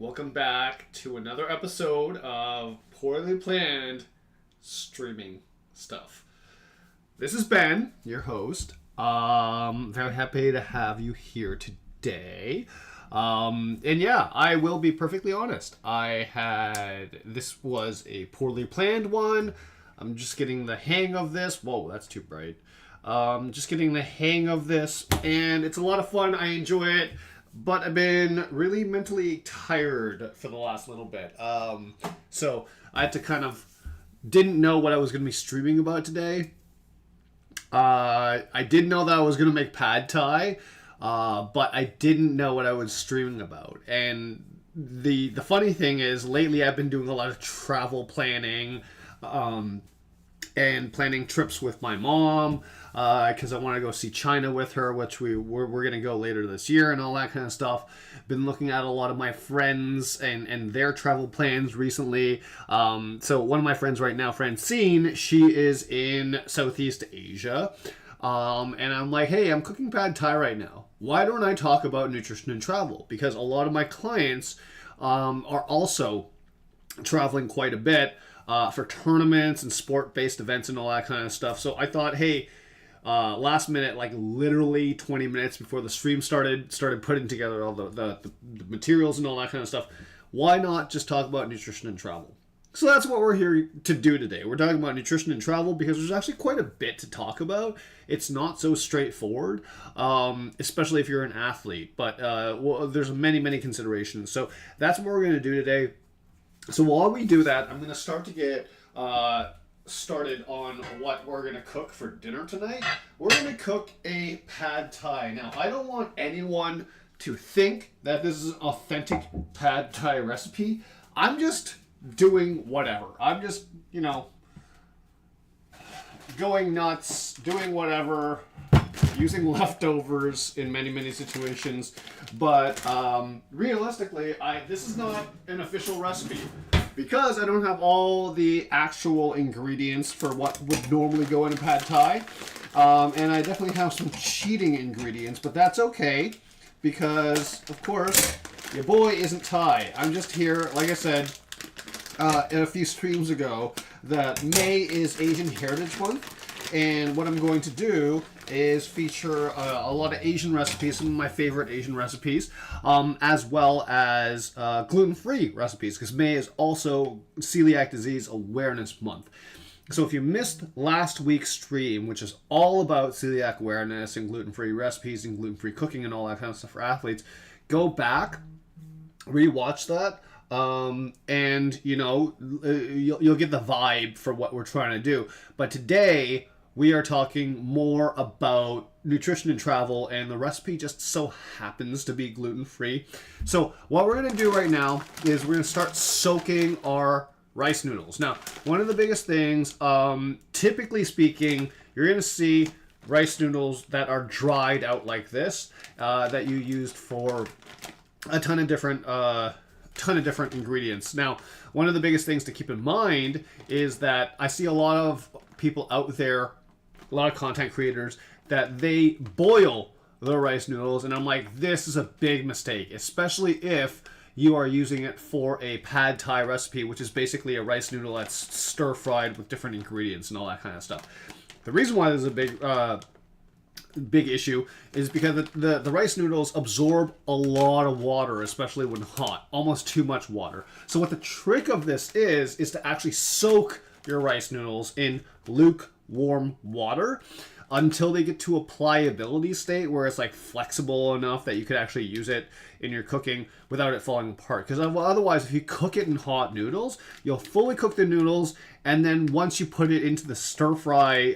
Welcome back to another episode of Poorly Planned Streaming Stuff. This is Ben, your host. Very happy to have you here today. I will be perfectly honest. This was a poorly planned one. I'm just getting the hang of this. Whoa, that's too bright. Just getting the hang of this, and it's a lot of fun. I enjoy it. But I've been really mentally tired for the last little bit. So I had to didn't know what I was going to be streaming about today. I did know that I was going to make Pad Thai, but I didn't know what I was streaming about. And the funny thing is, lately I've been doing a lot of travel planning, and planning trips with my mom, because I want to go see China with her, which we're going to go later this year and all that kind of stuff. Been looking at a lot of my friends and their travel plans recently. So one of my friends right now, Francine, she is in Southeast Asia. And I'm like, hey, I'm cooking Pad Thai right now. Why don't I talk about nutrition and travel? Because a lot of my clients are also traveling quite a bit. For tournaments and sport-based events and all that kind of stuff. So I thought, hey, last minute, like literally 20 minutes before the stream started putting together all the materials and all that kind of stuff, why not just talk about nutrition and travel? So that's what we're here to do today. We're talking about nutrition and travel because there's actually quite a bit to talk about. It's not so straightforward, especially if you're an athlete, but there's many considerations. So that's what we're going to do today. So while we do that, I'm going to start to get started on what we're going to cook for dinner tonight. We're going to cook a Pad Thai. Now, I don't want anyone to think that this is an authentic Pad Thai recipe. I'm just doing whatever. I'm just, going nuts, doing whatever, using leftovers in many situations. But realistically, this is not an official recipe because I don't have all the actual ingredients for what would normally go in a Pad Thai. And I definitely have some cheating ingredients, but that's okay because, of course, your boy isn't Thai. I'm just here, like I said, a few streams ago, that May is Asian Heritage Month. And what I'm going to do is feature a lot of Asian recipes, some of my favorite Asian recipes, as well as gluten-free recipes, because May is also Celiac Disease Awareness Month. So if you missed last week's stream, which is all about celiac awareness and gluten-free recipes and gluten-free cooking and all that kind of stuff for athletes, go back, rewatch that. And you'll get the vibe for what we're trying to do. But today we are talking more about nutrition and travel, and the recipe just so happens to be gluten-free. So what we're going to do right now is we're going to start soaking our rice noodles. Now, one of the biggest things, typically speaking, you're going to see rice noodles that are dried out like this, that you used for a ton of different ingredients. Now, one of the biggest things to keep in mind is that I see a lot of people out there, a lot of content creators, that they boil the rice noodles, and I'm like, this is a big mistake, especially if you are using it for a Pad Thai recipe, which is basically a rice noodle that's stir-fried with different ingredients and all that kind of stuff. The reason why there's a big issue is because the rice noodles absorb a lot of water, especially when hot, almost too much water. So what the trick of this is to actually soak your rice noodles in lukewarm water until they get to a pliability state where it's like flexible enough that you could actually use it in your cooking without it falling apart. Because otherwise, if you cook it in hot noodles, you'll fully cook the noodles, and then once you put it into the stir fry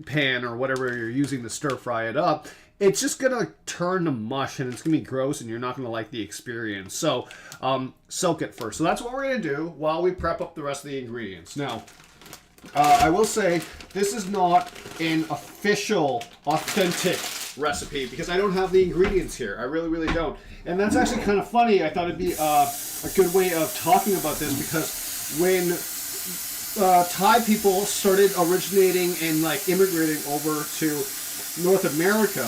pan or whatever you're using to stir fry it up, it's just gonna turn to mush and it's gonna be gross and you're not gonna like the experience. So soak it first. So that's what we're gonna do while we prep up the rest of the ingredients. Now, I will say this is not an official, authentic recipe because I don't have the ingredients here. I really don't. And that's actually kind of funny. I thought it'd be a good way of talking about this because when Thai people started originating and immigrating over to North America,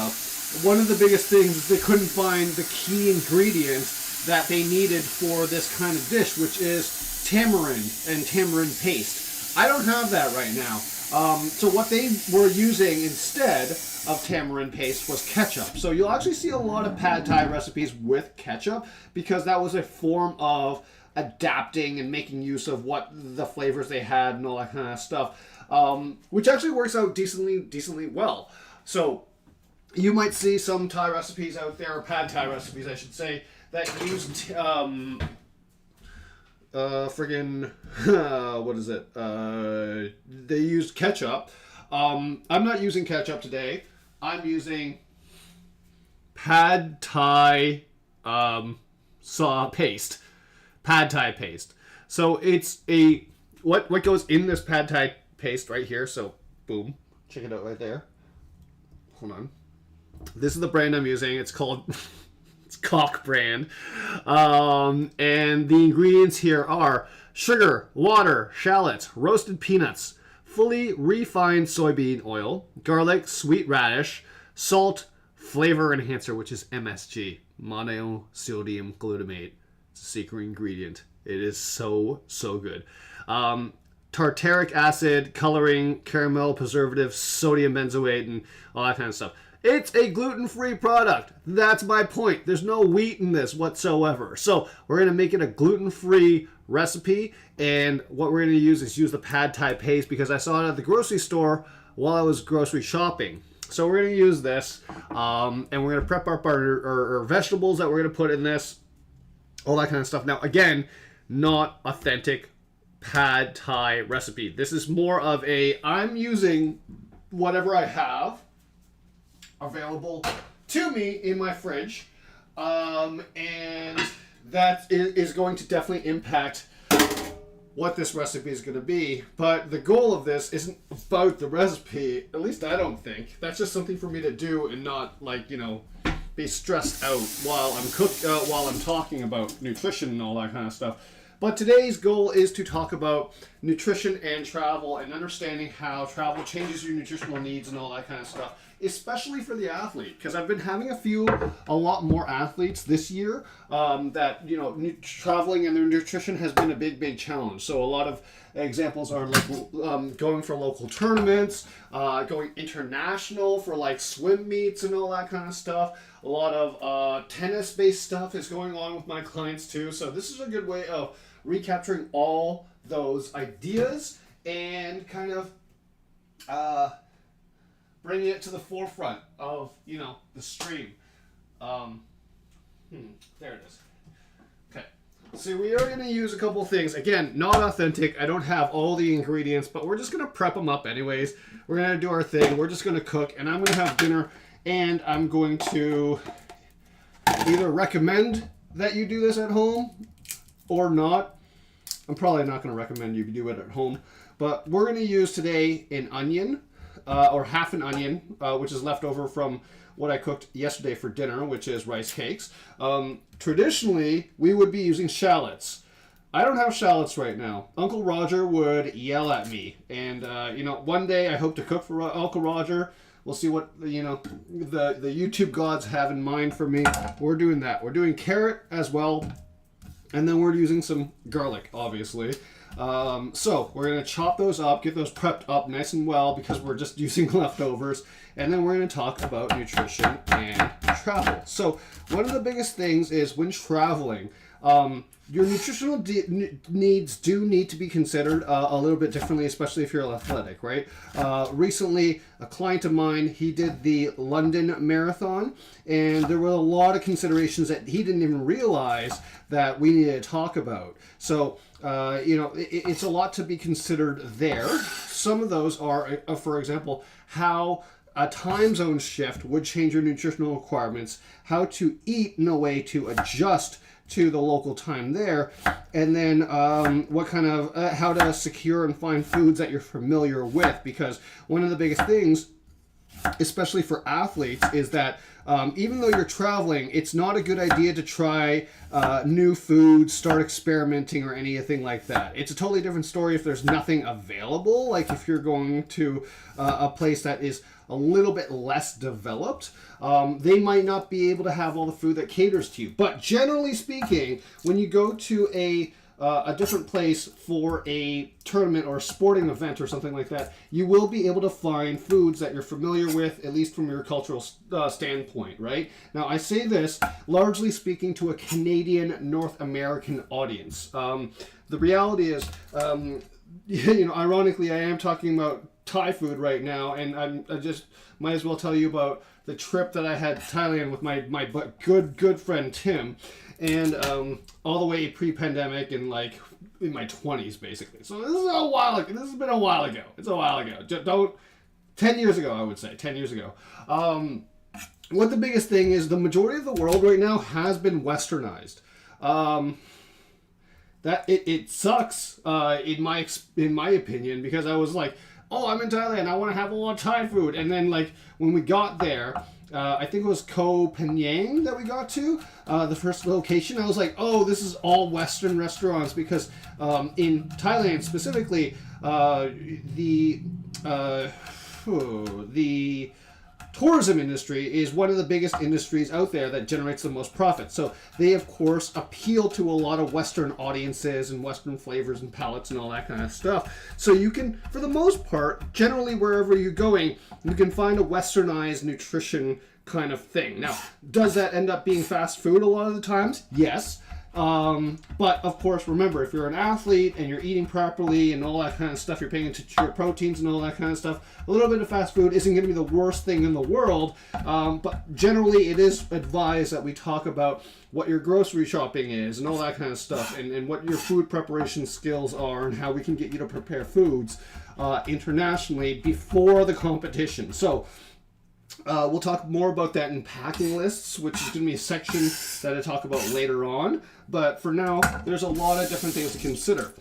one of the biggest things is they couldn't find the key ingredient that they needed for this kind of dish, which is tamarind and tamarind paste. I don't have that right now. So what they were using instead of tamarind paste was ketchup. So you'll actually see a lot of pad thai recipes with ketchup because that was a form of adapting and making use of what the flavors they had and all that kind of stuff, which actually works out decently well. So you might see some Thai recipes out there, or pad Thai recipes, I should say, that use what is it? They used ketchup. I'm not using ketchup today. I'm using pad Thai paste. Pad Thai paste. So it's a what goes in this pad Thai paste right here. So boom, check it out right there. Hold on. This is the brand I'm using. It's called it's Cock brand. And the ingredients here are sugar, water, shallots, roasted peanuts, fully refined soybean oil, garlic, sweet radish, salt, flavor enhancer, which is MSG, monosodium glutamate. It's a secret ingredient. It is so good. Tartaric acid, coloring, caramel, preservative, sodium benzoate, and all that kind of stuff. It's a gluten-free product. That's my point. There's no wheat in this whatsoever. So we're going to make it a gluten-free recipe. And what we're going to use is the pad Thai paste because I saw it at the grocery store while I was grocery shopping. So we're going to use this. And we're going to prep up our vegetables that we're going to put in this. All that kind of stuff. Now, again, not authentic pad Thai recipe. This is more of I'm using whatever I have available to me in my fridge, and that is going to definitely impact what this recipe is going to be. But the goal of this isn't about the recipe, at least I don't think. That's just something for me to do and not be stressed out while I'm talking about nutrition and all that kind of stuff. But today's goal is to talk about nutrition and travel and understanding how travel changes your nutritional needs and all that kind of stuff, especially for the athlete. Because I've been having a lot more athletes this year that, traveling and their nutrition has been a big challenge. So a lot of examples are like going for local tournaments, going international for like swim meets and all that kind of stuff. A lot of tennis-based stuff is going on with my clients too. So this is a good way of recapturing all those ideas and kind of bringing it to the forefront of, the stream. There it is. Okay. So we are going to use a couple things. Again, not authentic. I don't have all the ingredients, but we're just going to prep them up anyways. We're going to do our thing. We're just going to cook, and I'm going to have dinner, and I'm going to either recommend that you do this at home or not. I'm probably not going to recommend you do it at home, but we're going to use today an onion, or half an onion, which is left over from what I cooked yesterday for dinner, which is rice cakes. Traditionally, we would be using shallots. I don't have shallots right now. Uncle Roger would yell at me, and one day I hope to cook for Uncle Roger. We'll see what the YouTube gods have in mind for me. We're doing that. We're doing carrot as well, and then we're using some garlic, obviously. So we're going to chop those up, get those prepped up nice and well because we're just using leftovers, and then we're going to talk about nutrition and travel. So one of the biggest things is when traveling, your nutritional needs do need to be considered a little bit differently, especially if you're athletic, right? Recently, a client of mine, he did the London Marathon, and there were a lot of considerations that he didn't even realize that we needed to talk about. So, it's a lot to be considered there. Some of those are, for example, how a time zone shift would change your nutritional requirements, how to eat in a way to adjust to the local time there, and then what kind of how to secure and find foods that you're familiar with, because one of the biggest things, especially for athletes, is that even though you're traveling, it's not a good idea to try new foods, start experimenting, or anything like that. It's a totally different story if there's nothing available, like if you're going to a place that is a little bit less developed. They might not be able to have all the food that caters to you. But generally speaking, when you go to a different place for a tournament or a sporting event or something like that, you will be able to find foods that you're familiar with, at least from your cultural standpoint, right? Now, I say this largely speaking to a Canadian North American audience. The reality is, ironically, I am talking about Thai food right now, and I just might as well tell you about the trip that I had to Thailand with my good friend Tim, and all the way pre-pandemic and like in my 20s basically. So this is a while ago. This has been a while ago. It's a while ago. 10 years ago, I would say. 10 years ago. What the biggest thing is, the majority of the world right now has been westernized. That it sucks in my opinion, because I was like, oh, I'm in Thailand, I want to have a lot of Thai food. And then, like, when we got there, I think it was Koh Phangan that we got to, the first location. I was like, oh, this is all Western restaurants, because in Thailand specifically, the tourism industry is one of the biggest industries out there that generates the most profit. So they, of course, appeal to a lot of Western audiences and Western flavors and palates and all that kind of stuff. So you can, for the most part, generally wherever you're going, you can find a westernized nutrition kind of thing. Now, does that end up being fast food a lot of the times? Yes. But of course, remember, if you're an athlete and you're eating properly and all that kind of stuff, you're paying attention to your proteins and all that kind of stuff, a little bit of fast food isn't going to be the worst thing in the world. But generally, it is advised that we talk about what your grocery shopping is and all that kind of stuff, and what your food preparation skills are, and how we can get you to prepare foods internationally before the competition. So we'll talk more about that in packing lists, which is going to be a section that I talk about later on. But for now, there's a lot of different things to consider.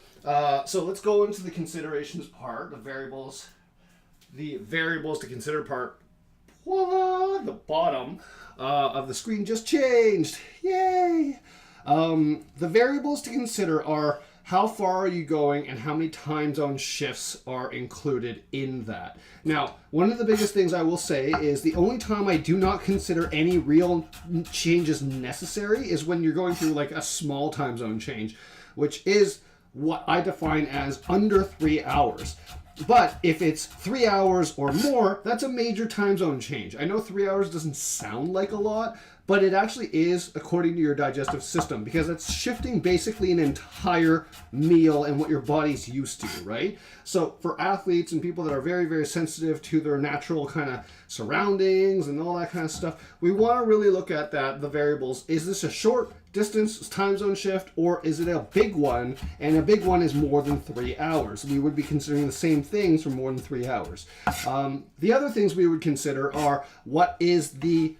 So let's go into the considerations part, the variables to consider part. Voila, the bottom of the screen just changed. Yay! The variables to consider are: how far are you going, and how many time zone shifts are included in that. Now, one of the biggest things I will say is the only time I do not consider any real changes necessary is when you're going through like a small time zone change, which is what I define as under 3 hours. But if it's 3 hours or more, that's a major time zone change. I know 3 hours doesn't sound like a lot, but it actually is according to your digestive system, because it's shifting basically an entire meal and what your body's used to, right? So for athletes and people that are very, very sensitive to their natural kind of surroundings and all that kind of stuff, we want to really look at the variables. Is this a short distance time zone shift, or is it a big one? And a big one is more than 3 hours. We would be considering the same things for more than 3 hours. The other things we would consider are, what is the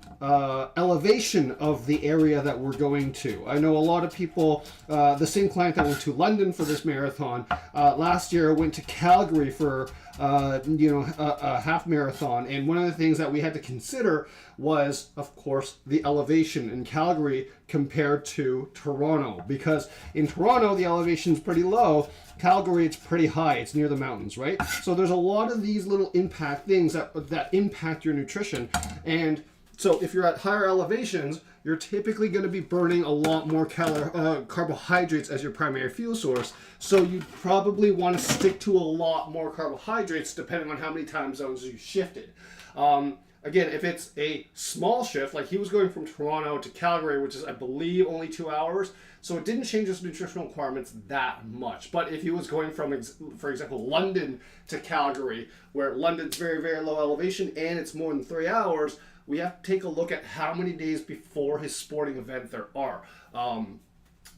elevation of the area that we're going to. I know a lot of people, the same client that went to London for this marathon last year went to Calgary for a half marathon, and one of the things that we had to consider was, of course, the elevation in Calgary compared to Toronto, because in Toronto the elevation is pretty low. Calgary, it's pretty high. It's near the mountains, right? So there's a lot of these little impact things that impact your nutrition. And so if you're at higher elevations, you're typically going to be burning a lot more carbohydrates as your primary fuel source. So you probably want to stick to a lot more carbohydrates depending on how many time zones you shifted. Again, if it's a small shift, like he was going from Toronto to Calgary, which is, I believe, only 2 hours, so it didn't change his nutritional requirements that much. But if he was going from, for example, London to Calgary, where London's very, very low elevation and it's more than 3 hours, we have to take a look at how many days before his sporting event there are.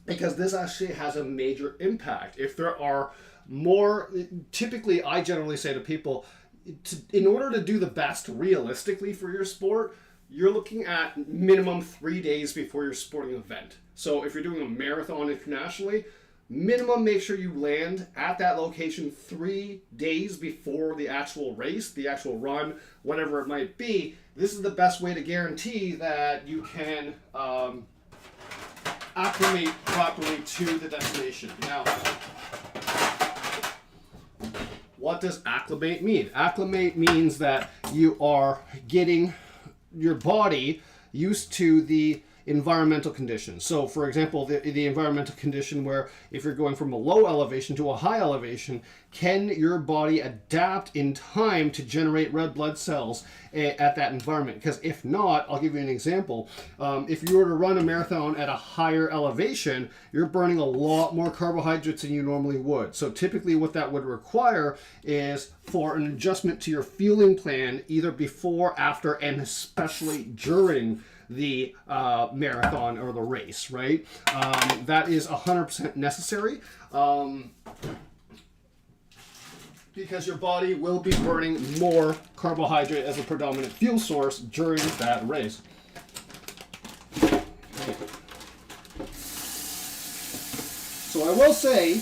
Because this actually has a major impact. If there are more, typically I generally say to people, in order to do the best realistically for your sport, you're looking at minimum 3 days before your sporting event. So if you're doing a marathon internationally, minimum, make sure you land at that location 3 days before the actual race, the actual run, whatever it might be. This is the best way to guarantee that you can acclimate properly to the destination. Now, what does acclimate mean? Acclimate means that you are getting your body used to the environmental conditions. So, for example, the environmental condition where if you're going from a low elevation to a high elevation, can your body adapt in time to generate red blood cells at that environment? Because if not, I'll give you an example. If you were to run a marathon at a higher elevation, you're burning a lot more carbohydrates than you normally would. So typically what that would require is for an adjustment to your fueling plan, either before, after, and especially during the marathon or the race, right? That is 100% necessary because your body will be burning more carbohydrate as a predominant fuel source during that race. So I will say,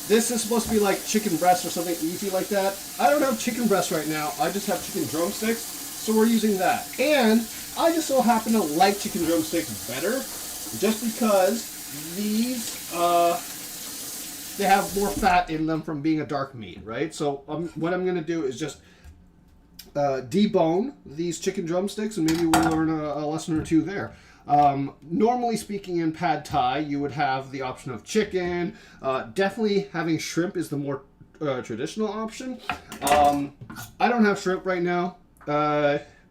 this is supposed to be like chicken breast or something easy like that. I don't have chicken breast right now. I just have chicken drumsticks, so we're using that. And I just so happen to like chicken drumsticks better, just because these, they have more fat in them from being a dark meat, right? So what I'm going to do is just debone these chicken drumsticks, and maybe we'll learn a lesson or two there. Normally speaking, in Pad Thai, you would have the option of chicken. Definitely having shrimp is the more traditional option. I don't have shrimp right now.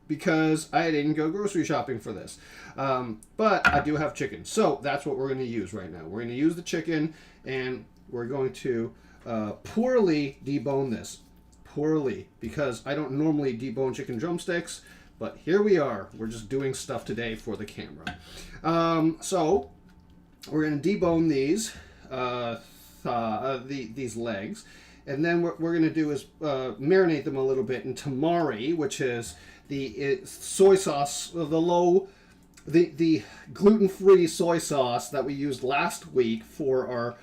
Because I didn't go grocery shopping for this. But I do have chicken. So that's what we're going to use right now. We're going to use the chicken, and we're going to poorly debone this. Poorly, because I don't normally debone chicken drumsticks, but here we are. We're just doing stuff today for the camera. So we're going to debone these, these legs. And then what we're going to do is marinate them a little bit in tamari, which is the soy sauce, the gluten-free soy sauce that we used last week for our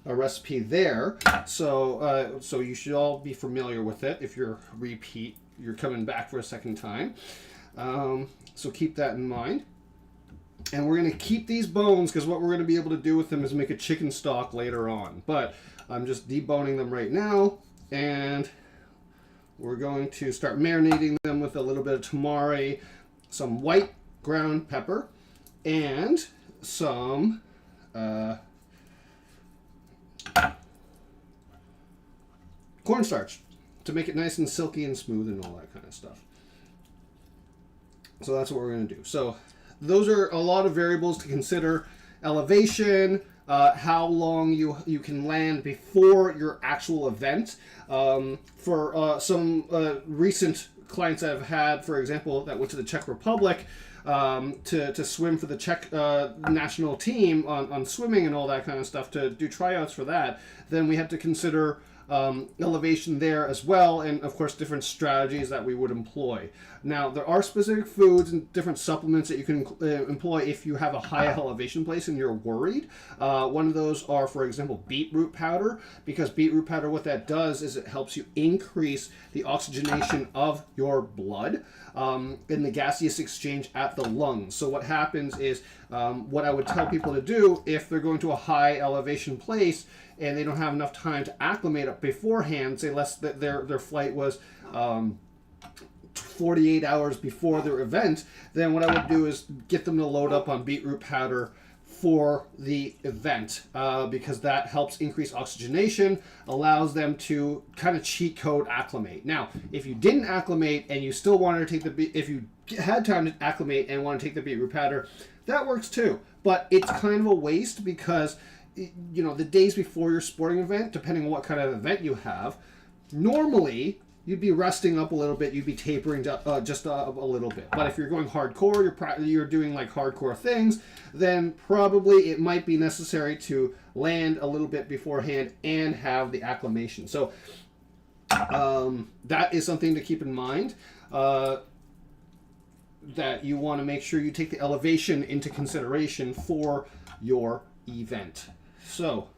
recipe there. So you should all be familiar with it if you're coming back for a second time. So keep that in mind. And we're going to keep these bones because what we're going to be able to do with them is make a chicken stock later on. But I'm just deboning them right now, and we're going to start marinating them with a little bit of tamari, some white ground pepper, and some cornstarch to make it nice and silky and smooth and all that kind of stuff. So that's what we're going to do. So those are a lot of variables to consider. Elevation, how long you can land before your actual event. For some recent clients I've had, for example, that went to the Czech Republic to swim for the Czech national team on swimming and all that kind of stuff, to do tryouts for that, then we have to consider elevation there as well, and of course different strategies that we would employ. Now, there are specific foods and different supplements that you can employ if you have a high elevation place and you're worried. One of those are, for example, beetroot powder, because beetroot powder, what that does is it helps you increase the oxygenation of your blood in the gaseous exchange at the lungs. So what happens is, what I would tell people to do if they're going to a high elevation place and they don't have enough time to acclimate up beforehand, say less that their flight was 48 hours before their event, then what I would do is get them to load up on beetroot powder for the event, because that helps increase oxygenation, allows them to kind of cheat code acclimate. Now, if you didn't acclimate and you still wanted to take if you had time to acclimate and want to take the beetroot powder, that works too. But it's kind of a waste because, you know, the days before your sporting event, depending on what kind of event you have, normally you'd be resting up a little bit, you'd be tapering just a little bit. But if you're going hardcore, you're doing like hardcore things, then probably it might be necessary to land a little bit beforehand and have the acclimation. So that is something to keep in mind, that you want to make sure you take the elevation into consideration for your event. So,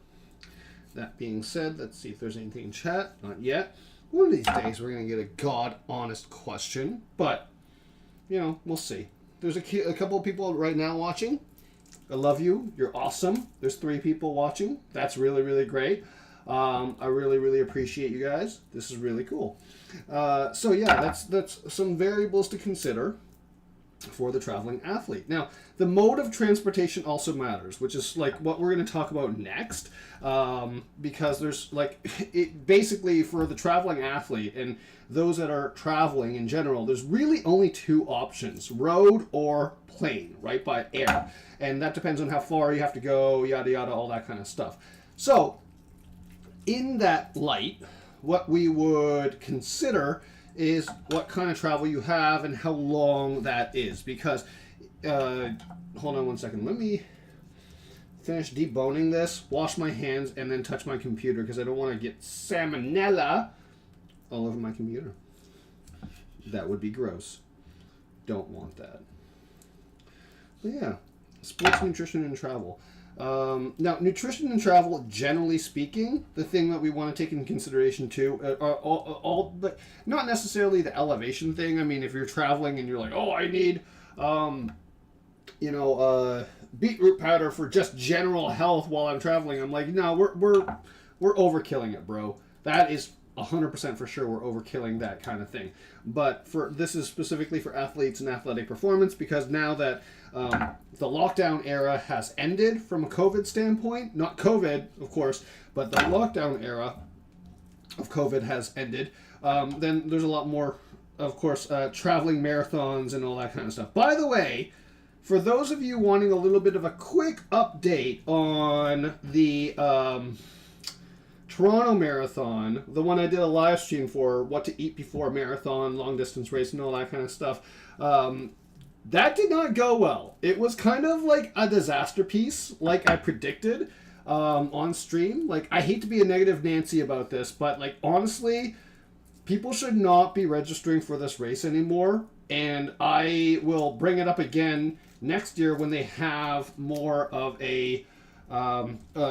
that being said, let's see if there's anything in chat. Not yet. One of these days we're going to get a God-honest question, but, you know, we'll see. There's a couple of people right now watching. I love you. You're awesome. There's 3 people watching. That's really, really great. I really, really appreciate you guys. This is really cool. So yeah, that's some variables to consider for the traveling athlete. Now, the mode of transportation also matters, which is like what we're going to talk about next, because there's like, it basically for the traveling athlete and those that are traveling in general, there's really only 2 options, road or plane, right, by air. And that depends on how far you have to go, yada, yada, all that kind of stuff. So, in that light, what we would consider is what kind of travel you have and how long that is. Because, hold on one second. Let me finish deboning this, wash my hands, and then touch my computer because I don't want to get salmonella all over my computer. That would be gross. Don't want that. But yeah, sports nutrition and travel. Now, nutrition and travel, generally speaking, the thing that we want to take into consideration too, are all, but not necessarily the elevation thing. I mean, if you're traveling and you're like, oh, I need, beetroot powder for just general health while I'm traveling. I'm like, no, we're overkilling it, bro. That is 100% for sure. We're overkilling that kind of thing. But this is specifically for athletes and athletic performance, because now that the lockdown era has ended from a COVID standpoint, not COVID, of course, but the lockdown era of COVID has ended, then there's a lot more, of course, traveling marathons and all that kind of stuff. By the way, for those of you wanting a little bit of a quick update on the Toronto Marathon, the one I did a live stream for, what to eat before a marathon, long distance race, and all that kind of stuff, that did not go well. It was kind of like a disaster piece, like I predicted on stream. Like, I hate to be a negative Nancy about this, but like, honestly, people should not be registering for this race anymore. And I will bring it up again next year when they have more of a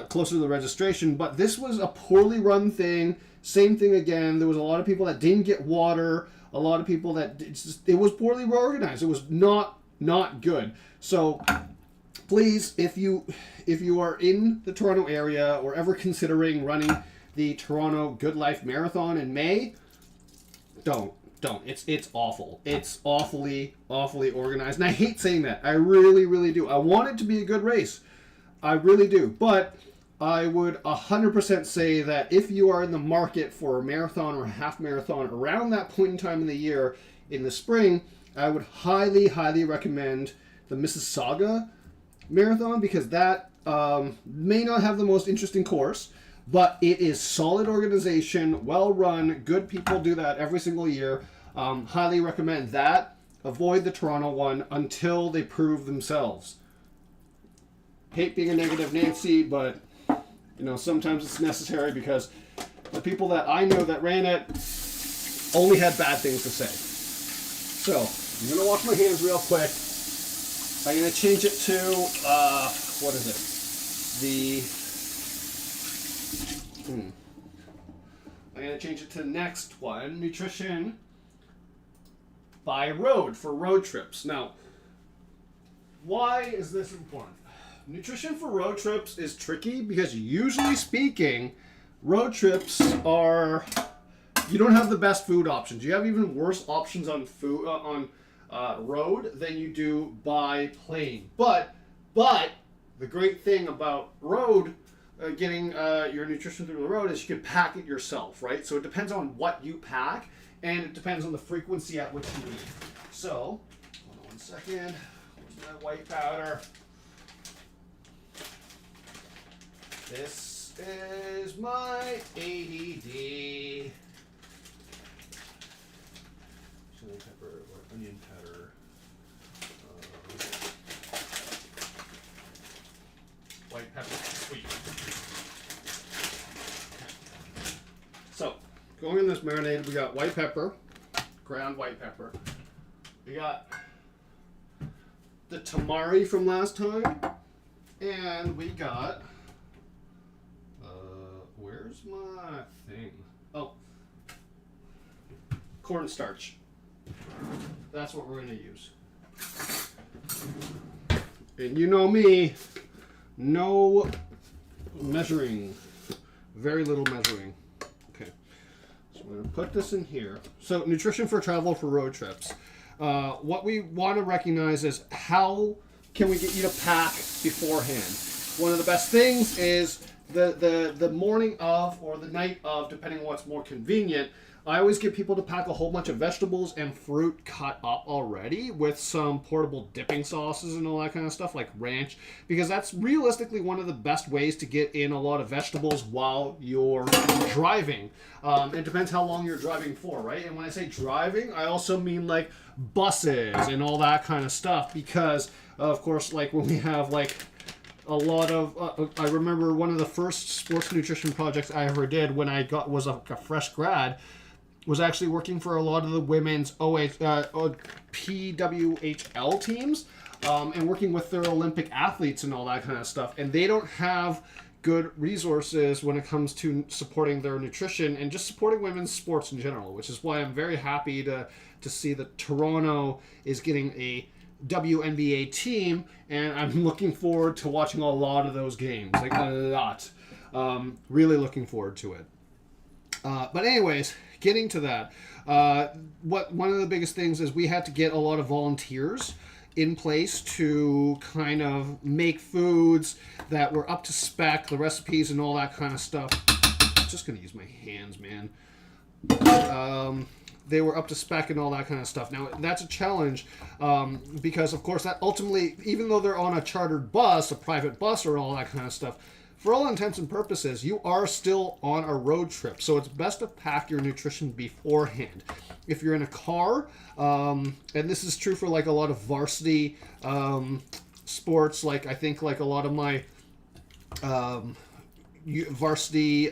closer to the registration. But this was a poorly run thing. Same thing again. There was a lot of people that didn't get water. A lot of people that it was poorly organized. It was not good. So please, if you are in the Toronto area or ever considering running the Toronto Good Life Marathon in May, don't. It's awful. It's awfully organized. And I hate saying that. I really, really do. I want it to be a good race. I really do. But I would 100% say that if you are in the market for a marathon or a half marathon around that point in time in the year, in the spring, I would highly, highly recommend the Mississauga Marathon, because that may not have the most interesting course, but it is solid organization, well run, good people do that every single year. Highly recommend that. Avoid the Toronto one until they prove themselves. Hate being a negative Nancy, but you know, sometimes it's necessary, because the people that I know that ran it only had bad things to say. So, I'm going to wash my hands real quick. I'm going to change it to, what is it? I'm going to change it to the next one, nutrition by road, for road trips. Now, why is this important? Nutrition for road trips is tricky because, usually speaking, road trips are, you don't have the best food options. You have even worse options on food on road than you do by plane. But the great thing about road, getting your nutrition through the road, is you can pack it yourself, right? So it depends on what you pack, and it depends on the frequency at which you eat. So, hold on one second. Where's my white powder? This is my ADD. Chili pepper or onion powder. White pepper, sweet. So, going in this marinade, we got white pepper, ground white pepper. We got the tamari from last time, and we got Where's my thing? Oh, cornstarch. That's what we're going to use. And you know me, no measuring. Very little measuring. Okay. So we're going to put this in here. So nutrition for travel for road trips. What we want to recognize is how can we get you to pack beforehand. One of the best things is the morning of or the night of, depending on what's more convenient. I always get people to pack a whole bunch of vegetables and fruit cut up already with some portable dipping sauces and all that kind of stuff, like ranch, because that's realistically one of the best ways to get in a lot of vegetables while you're driving. It depends how long you're driving for, right? And when I say driving, I also mean like buses and all that kind of stuff, because of course, like when we have like a lot of I remember one of the first sports nutrition projects I ever did when I was a fresh grad was actually working for a lot of the women's PWHL teams, and working with their Olympic athletes and all that kind of stuff. And they don't have good resources when it comes to supporting their nutrition and just supporting women's sports in general, which is why I'm very happy to see that Toronto is getting a WNBA team, and I'm looking forward to watching a lot of those games, like a lot. Really looking forward to it. But anyways, getting to that, one of the biggest things is we had to get a lot of volunteers in place to kind of make foods that were up to spec, the recipes and all that kind of stuff. I'm just going to use my hands, man. They were up to spec and all that kind of stuff. Now, that's a challenge because, of course, that ultimately, even though they're on a chartered bus, a private bus or all that kind of stuff, for all intents and purposes, you are still on a road trip. So it's best to pack your nutrition beforehand. If you're in a car, and this is true for like a lot of varsity sports, like I think like a lot of my varsity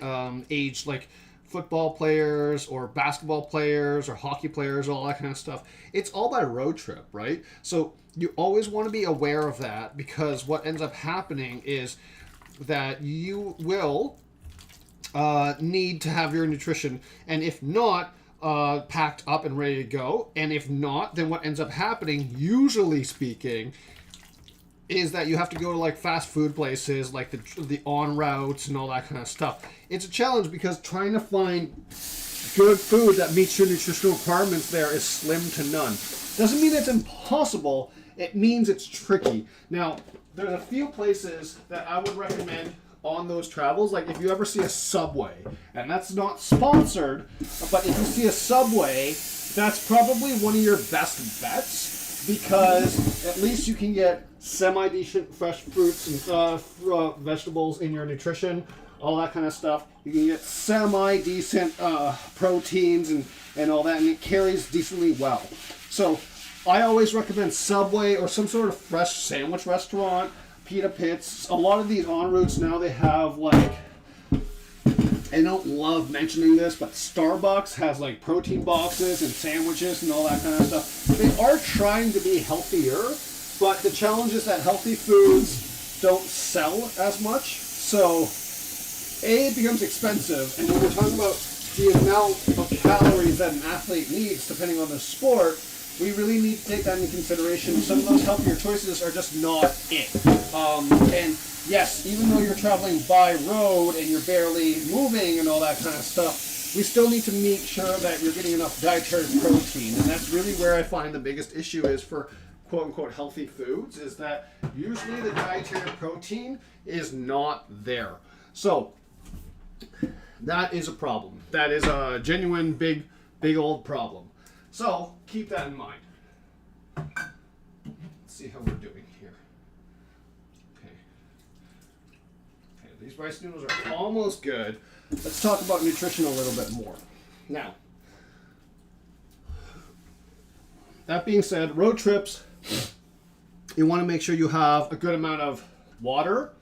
age, like football players or basketball players or hockey players, all that kind of stuff, it's all by road trip, right? So you always want to be aware of that, because what ends up happening is that you will need to have your nutrition, and if not, packed up and ready to go. And if not, then what ends up happening, usually speaking, is that you have to go to like fast food places, like the on routes and all that kind of stuff. It's a challenge because trying to find good food that meets your nutritional requirements there is slim to none. Doesn't mean it's impossible. It means it's tricky. Now, there's a few places that I would recommend on those travels. Like if you ever see a Subway, and that's not sponsored, but if you see a Subway, that's probably one of your best bets, because at least you can get semi-decent fresh fruits and vegetables in your nutrition, all that kind of stuff. You can get semi-decent proteins and all that, and it carries decently well. So I always recommend Subway or some sort of fresh sandwich restaurant, pita pits. A lot of these en routes now, they have like, I don't love mentioning this, but Starbucks has like protein boxes and sandwiches and all that kind of stuff. They are trying to be healthier, but the challenge is that healthy foods don't sell as much. So it becomes expensive, and when we're talking about the amount of calories that an athlete needs, depending on the sport, we really need to take that into consideration. Some of those healthier choices are just not it. And yes, even though you're traveling by road and you're barely moving and all that kind of stuff, we still need to make sure that you're getting enough dietary protein. And that's really where I find the biggest issue is for quote-unquote healthy foods, is that usually the dietary protein is not there. So that is a problem. That is a genuine big old problem. So keep that in mind. Let's see how we're doing here. Okay, these rice noodles are almost good. Let's talk about nutrition a little bit more. Now, that being said, road trips, you want to make sure you have a good amount of water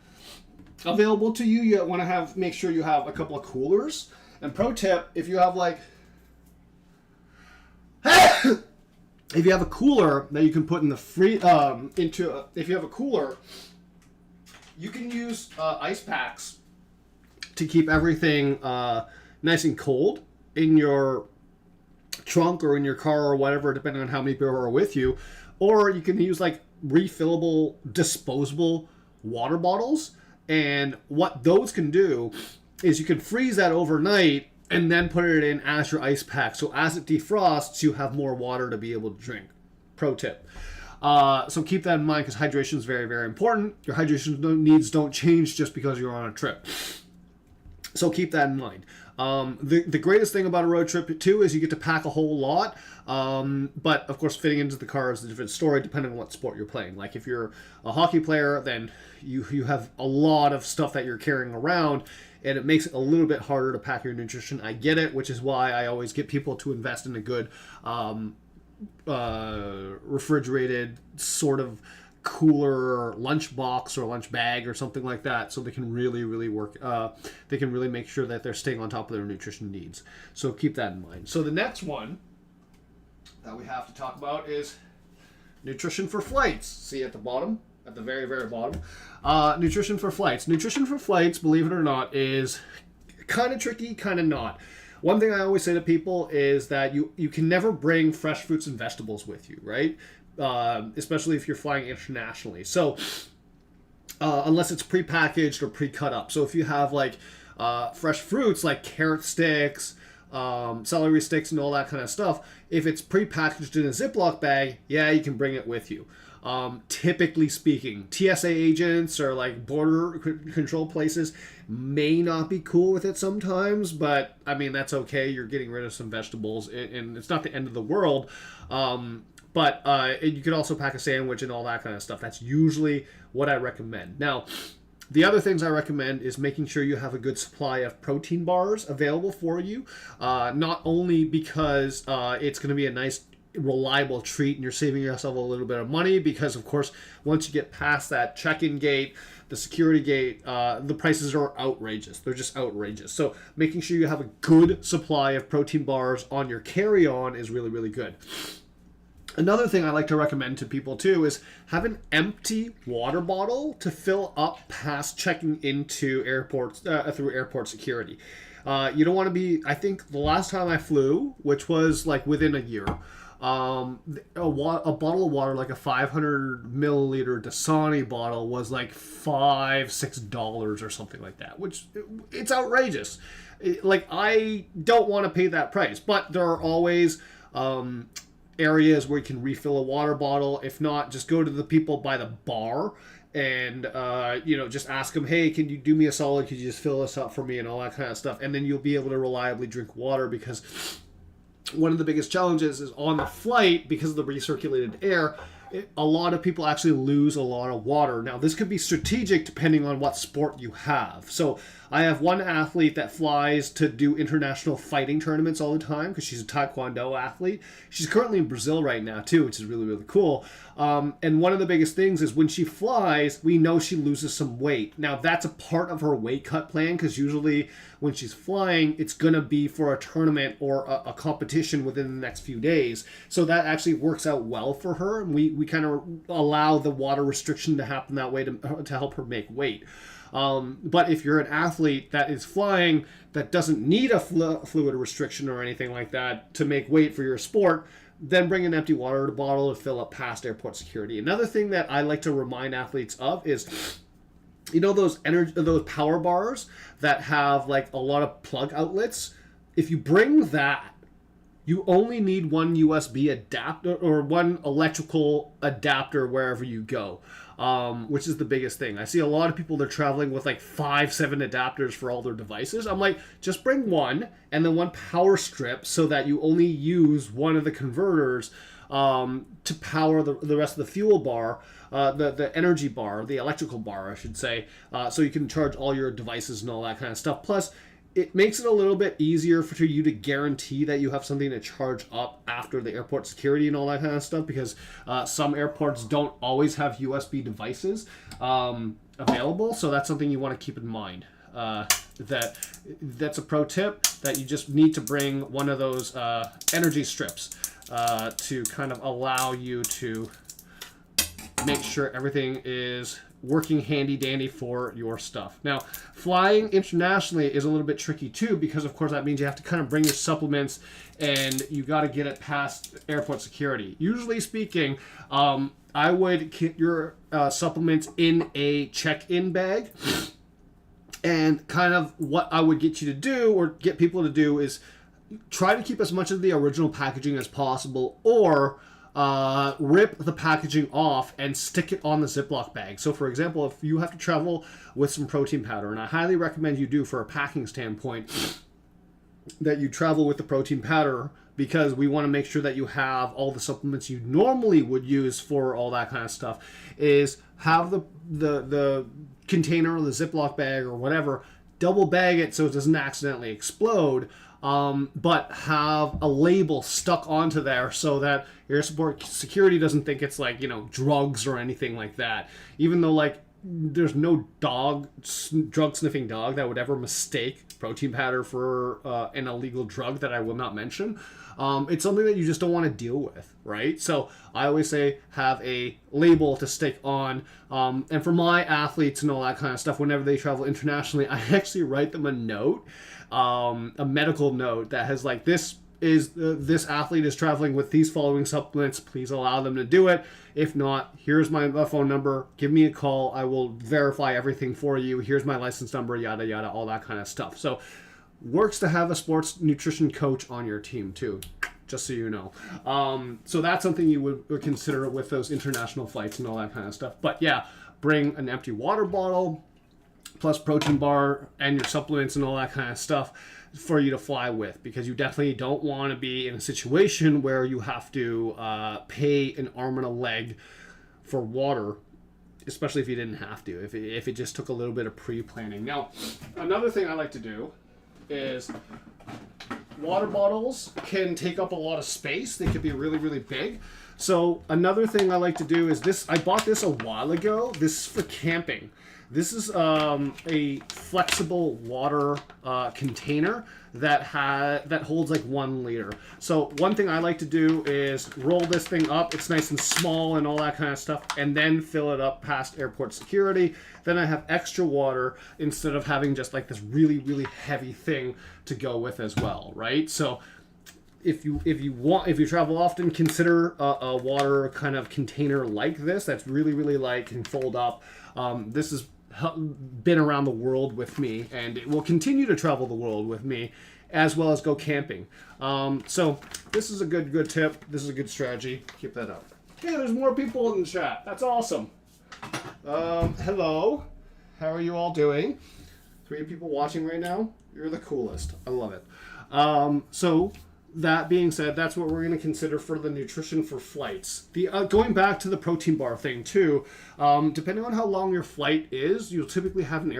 available to you. You want to make sure you have a couple of coolers. And pro tip, if you have like if you have a cooler that you can put in the if you have a cooler, you can use ice packs to keep everything nice and cold in your trunk or in your car or whatever, depending on how many people are with you. Or you can use like refillable disposable water bottles, and what those can do is you can freeze that overnight and then put it in as your ice pack, so as it defrosts you have more water to be able to drink. Pro tip. So keep that in mind, because hydration is very, very important. Your hydration needs don't change just because you're on a trip, so keep that in mind. The greatest thing about a road trip too is you get to pack a whole lot, but of course fitting into the car is a different story depending on what sport you're playing. Like if you're a hockey player, then you have a lot of stuff that you're carrying around, and it makes it a little bit harder to pack your nutrition. I get it, which is why I always get people to invest in a good refrigerated sort of cooler lunch box or lunch bag or something like that, so they can really work, they can really make sure that they're staying on top of their nutrition needs. So keep that in mind. So the next one that we have to talk about is nutrition for flights. See at the bottom, at the very bottom, nutrition for flights. Nutrition for flights, believe it or not, is kind of tricky, kind of not. One thing I always say to people is that you can never bring fresh fruits and vegetables with you, right? Especially if you're flying internationally. So unless it's prepackaged or pre-cut up. So if you have like fresh fruits like carrot sticks, celery sticks and all that kind of stuff, if it's prepackaged in a Ziploc bag, yeah, you can bring it with you. Typically speaking, TSA agents or like border control places may not be cool with it sometimes, but I mean, that's okay. You're getting rid of some vegetables and it's not the end of the world. But you could also pack a sandwich and all that kind of stuff. That's usually what I recommend. Now, the other things I recommend is making sure you have a good supply of protein bars available for you. Not only because it's going to be a nice, reliable treat and you're saving yourself a little bit of money, because, of course, once you get past that check-in gate, the security gate, the prices are outrageous. They're just outrageous. So making sure you have a good supply of protein bars on your carry-on is really good. Another thing I like to recommend to people too is have an empty water bottle to fill up past checking into airports through airport security. You don't want to be, I think the last time I flew, which was like within a year, a bottle of water, like a 500 milliliter Dasani bottle, was like $5-6 or something like that, which it's outrageous. Like, I don't want to pay that price, but there are always areas where you can refill a water bottle. If not, just go to the people by the bar and just ask them, hey, can you do me a solid, could you just fill this up for me, and all that kind of stuff. And then you'll be able to reliably drink water, because one of the biggest challenges is on the flight, because of the recirculated air, a lot of people actually lose a lot of water. Now, this could be strategic depending on what sport you have. So I have one athlete that flies to do international fighting tournaments all the time, because she's a Taekwondo athlete. She's currently in Brazil right now too, which is really cool. And one of the biggest things is when she flies, we know she loses some weight. Now, that's a part of her weight cut plan, because usually when she's flying, it's going to be for a tournament or a competition within the next few days. So that actually works out well for her, and we kind of allow the water restriction to happen that way to help her make weight. But if you're an athlete that is flying that doesn't need a fluid restriction or anything like that to make weight for your sport, then bring an empty water bottle to fill up past airport security. Another thing that I like to remind athletes of is, those power bars that have like a lot of plug outlets. If you bring that, you only need one USB adapter or one electrical adapter wherever you go, which is the biggest thing. I see a lot of people, they're traveling with like 5-7 adapters for all their devices. I'm like, just bring one and then one power strip, so that you only use one of the converters to power the rest of the fuel bar, the energy bar, the electrical bar, I should say, so you can charge all your devices and all that kind of stuff. Plus, it makes it a little bit easier for you to guarantee that you have something to charge up after the airport security and all that kind of stuff, because some airports don't always have USB devices available. So that's something you want to keep in mind. That's a pro tip, that you just need to bring one of those energy strips to kind of allow you to make sure everything is working handy dandy for your stuff. Now, flying internationally is a little bit tricky too, because of course that means you have to kind of bring your supplements and you got to get it past airport security. Usually speaking, I would keep your supplements in a check-in bag. And kind of what I would get you to do, or get people to do, is try to keep as much of the original packaging as possible, or rip the packaging off and stick it on the Ziploc bag. So for example, if you have to travel with some protein powder, and I highly recommend you do for a packing standpoint, that you travel with the protein powder, because we want to make sure that you have all the supplements you normally would use for all that kind of stuff, is have the container or the Ziploc bag or whatever, double bag it so it doesn't accidentally explode, but have a label stuck onto there so that airport security doesn't think it's like, drugs or anything like that. Even though, like, there's no drug sniffing dog that would ever mistake protein powder for an illegal drug that I will not mention. It's something that you just don't want to deal with, right? So I always say have a label to stick on. And for my athletes and all that kind of stuff, whenever they travel internationally, I actually write them a note, a medical note that has like, this athlete is traveling with these following supplements. Please allow them to do it. If not, here's my phone number. Give me a call. I will verify everything for you. Here's my license number, yada, yada, all that kind of stuff. So works to have a sports nutrition coach on your team too, just so you know. So that's something you would consider with those international flights and all that kind of stuff. But yeah, bring an empty water bottle plus protein bar and your supplements and all that kind of stuff for you to fly with, because you definitely don't want to be in a situation where you have to pay an arm and a leg for water, especially if you didn't have to, if it just took a little bit of pre-planning. Now, another thing I like to do is, water bottles can take up a lot of space. They could be really, really big. So another thing I like to do is this. I bought this a while ago. This is for camping. This is a flexible water container that holds like 1 liter. So one thing I like to do is roll this thing up. It's nice and small and all that kind of stuff, and then fill it up past airport security. Then I have extra water instead of having just like this really, really heavy thing to go with as well, right? So if you travel often, consider a water kind of container like this that's really, really light, can fold up. This has been around the world with me, and it will continue to travel the world with me, as well as go camping. So this is a good tip. This is a good strategy. Keep that up. Hey, there's more people in the chat. That's awesome. Hello. How are you all doing? 3 people watching right now. You're the coolest. I love it. So that being said, that's what we're going to consider for the nutrition for flights. Going back to the protein bar thing too, depending on how long your flight is, you'll typically have an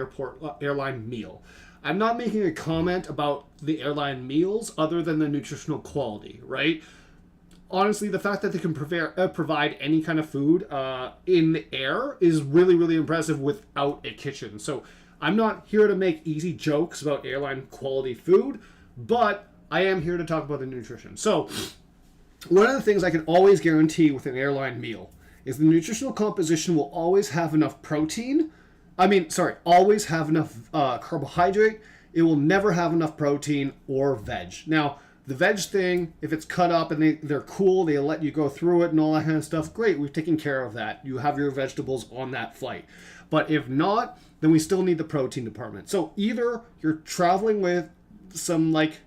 airline meal. I'm not making a comment about the airline meals other than the nutritional quality, right? Honestly, the fact that they can provide any kind of food in the air is really, really impressive without a kitchen. So I'm not here to make easy jokes about airline quality food, but I am here to talk about the nutrition. So one of the things I can always guarantee with an airline meal is the nutritional composition will always have enough protein. Always have enough carbohydrate. It will never have enough protein or veg. Now, the veg thing, if it's cut up and they're cool, they let you go through it and all that kind of stuff, great, we've taken care of that. You have your vegetables on that flight. But if not, then we still need the protein department. So either you're traveling with some like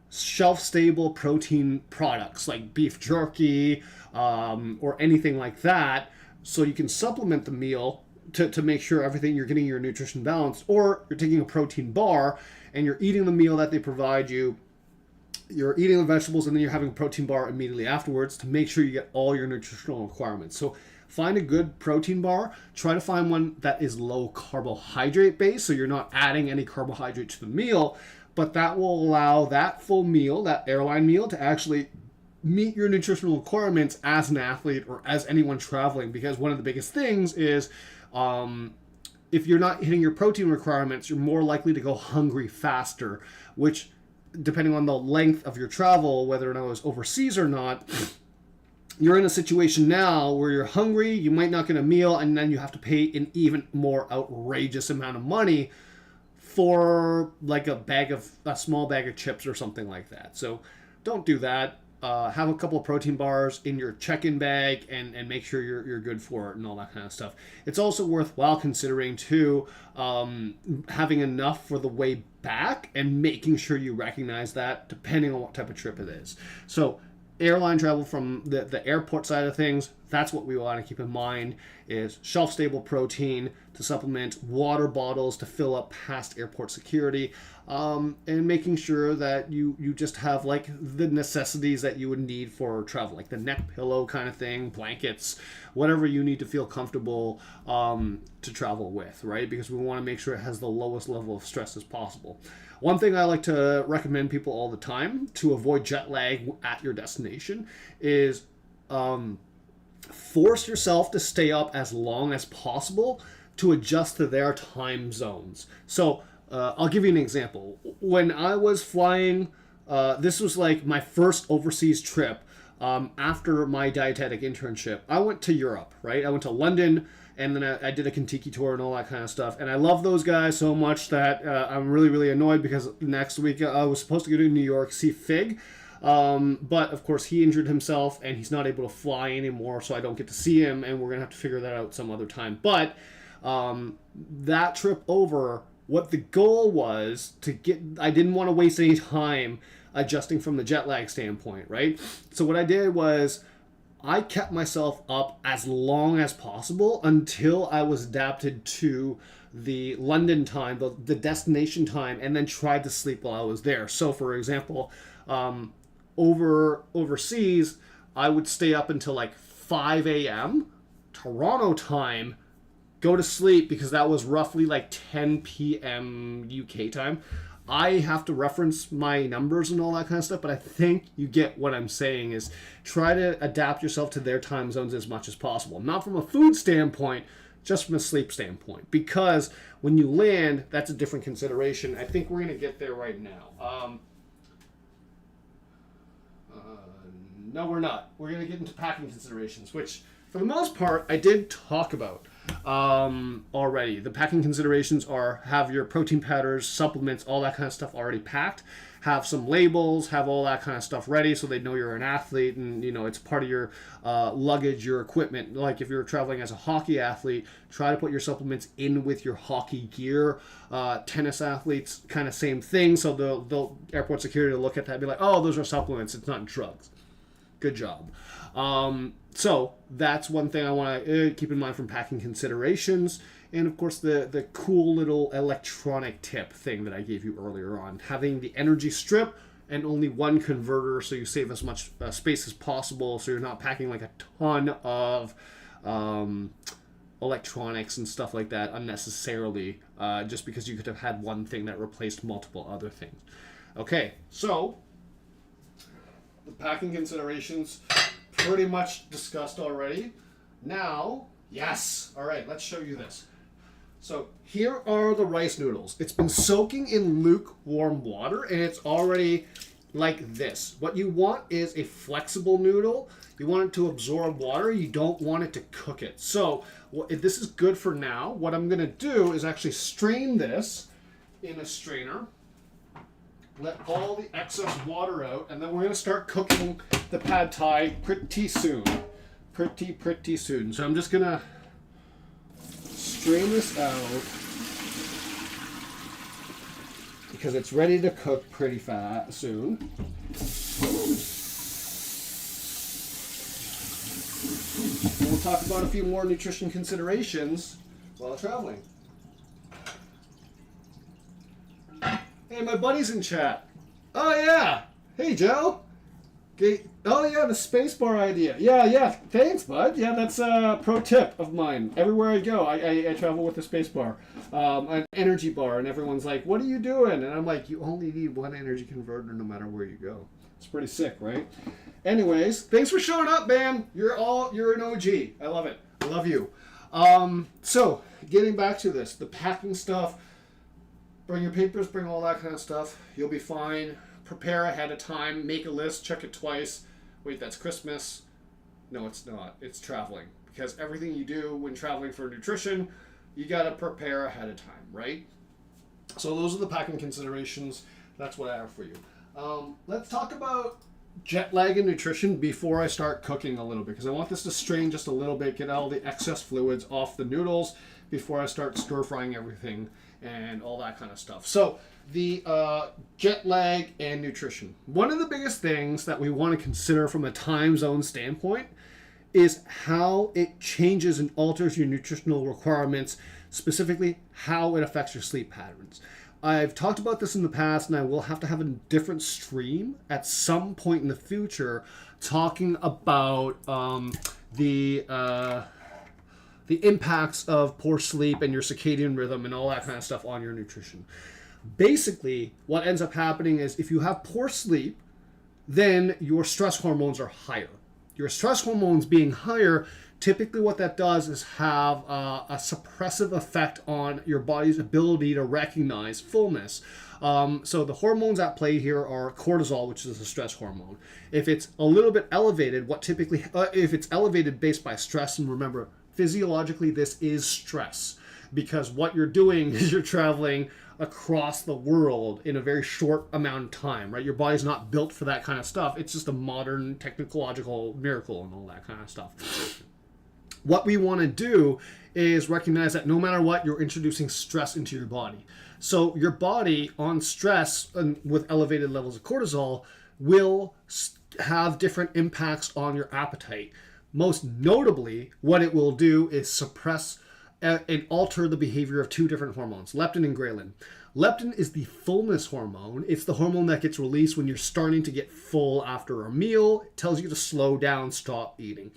shelf-stable protein products like beef jerky or anything like that, so you can supplement the meal to make sure you're getting your nutrition balanced, or you're taking a protein bar and you're eating the meal that they provide you, you're eating the vegetables, and then you're having a protein bar immediately afterwards to make sure you get all your nutritional requirements. So find a good protein bar. Try to find one that is low carbohydrate based, so you're not adding any carbohydrate to the meal, but that will allow that full meal, that airline meal, to actually meet your nutritional requirements as an athlete or as anyone traveling. Because one of the biggest things is if you're not hitting your protein requirements, you're more likely to go hungry faster, which, depending on the length of your travel, whether or not it was overseas or not, you're in a situation now where you're hungry, you might not get a meal, and then you have to pay an even more outrageous amount of money for like a small bag of chips or something like that. So don't do that. Have a couple of protein bars in your check-in bag and make sure you're good for it and all that kind of stuff. It's also worthwhile considering too, having enough for the way back and making sure you recognize that depending on what type of trip it is. So airline travel from the airport side of things, that's what we want to keep in mind, is shelf-stable protein to supplement, water bottles to fill up past airport security, and making sure that you just have like the necessities that you would need for travel, like the neck pillow kind of thing, blankets, whatever you need to feel comfortable to travel with, right? Because we want to make sure it has the lowest level of stress as possible. One thing I like to recommend people all the time to avoid jet lag at your destination is force yourself to stay up as long as possible to adjust to their time zones. So I'll give you an example. When I was flying, this was like my first overseas trip after my dietetic internship. I went to Europe, right? I went to London, and then I did a Kentucky tour and all that kind of stuff. And I love those guys so much that I'm really, really annoyed because next week I was supposed to go to New York, see Fig. But of course he injured himself and he's not able to fly anymore, so I don't get to see him, and we're going to have to figure that out some other time. But that trip over, what the goal was to get, I didn't want to waste any time adjusting from the jet lag standpoint, right? So what I did was I kept myself up as long as possible until I was adapted to the London time, the destination time, and then tried to sleep while I was there. So for example, overseas, I would stay up until like 5 a.m. Toronto time, go to sleep because that was roughly like 10 p.m. UK time. I have to reference my numbers and all that kind of stuff, but I think you get what I'm saying, is try to adapt yourself to their time zones as much as possible. Not from a food standpoint, just from a sleep standpoint. Because when you land, that's a different consideration. I think we're going to get there right now. No, we're not. We're going to get into packing considerations, which for the most part, I did talk about already. The packing considerations are have your protein powders, supplements, all that kind of stuff already packed. Have some labels, have all that kind of stuff ready so they know you're an athlete and you know it's part of your luggage, your equipment. Like if you're traveling as a hockey athlete, try to put your supplements in with your hockey gear. Tennis athletes, kind of same thing. So they'll airport security will look at that and be like, oh, those are supplements, it's not drugs. Good job. So that's one thing I want to keep in mind from packing considerations. And of course, the cool little electronic tip thing that I gave you earlier on. Having the energy strip and only one converter so you save as much space as possible, so you're not packing like a ton of electronics and stuff like that unnecessarily, just because you could have had one thing that replaced multiple other things. Okay, so the packing considerations pretty much discussed already. Now, yes, all right, let's show you this. So here are the rice noodles. It's been soaking in lukewarm water and it's already like this. What you want is a flexible noodle. You want it to absorb water. You don't want it to cook it. So this is good for now. What I'm gonna do is actually strain this in a strainer. Let all the excess water out, and then we're going to start cooking the pad thai pretty soon. Pretty soon. So I'm just going to strain this out because it's ready to cook pretty soon. And we'll talk about a few more nutrition considerations while traveling. Hey, my buddy's in chat. Oh, yeah. Hey, Joe. Okay. Oh, yeah, the spacebar idea. Yeah. Thanks, bud. Yeah, that's a pro tip of mine. Everywhere I go, I travel with a spacebar. An energy bar, and everyone's like, what are you doing? And I'm like, you only need one energy converter no matter where you go. It's pretty sick, right? Anyways, thanks for showing up, man. You're an OG. I love it. I love you. So, getting back to this, the packing stuff. Bring your papers, bring all that kind of stuff. You'll be fine. Prepare ahead of time. Make a list. Check it twice. Wait, that's Christmas. No, it's not. It's traveling. Because everything you do when traveling for nutrition, you got to prepare ahead of time, right? So those are the packing considerations. That's what I have for you. Let's talk about jet lag and nutrition before I start cooking a little bit, because I want this to strain just a little bit, get all the excess fluids off the noodles before I start stir frying everything and all that kind of stuff. So the jet lag and nutrition. One of the biggest things that we want to consider from a time zone standpoint is how it changes and alters your nutritional requirements, specifically how it affects your sleep patterns. I've talked about this in the past, and I will have to have a different stream at some point in the future talking about the impacts of poor sleep and your circadian rhythm and all that kind of stuff on your nutrition. Basically, what ends up happening is if you have poor sleep, then your stress hormones are higher. Your stress hormones being higher, typically what that does is have a suppressive effect on your body's ability to recognize fullness. So the hormones at play here are cortisol, which is a stress hormone. If it's a little bit elevated, if it's elevated based by stress, and remember, physiologically this is stress, because what you're doing is you're traveling across the world in a very short amount of time, right? Your body's not built for that kind of stuff. It's just a modern technological miracle and all that kind of stuff. What we want to do is recognize that no matter what, you're introducing stress into your body. So your body on stress and with elevated levels of cortisol will have different impacts on your appetite. Most notably, what it will do is suppress and alter the behavior of two different hormones, leptin and ghrelin. Leptin is the fullness hormone. It's the hormone that gets released when you're starting to get full after a meal. It tells you to slow down, stop eating.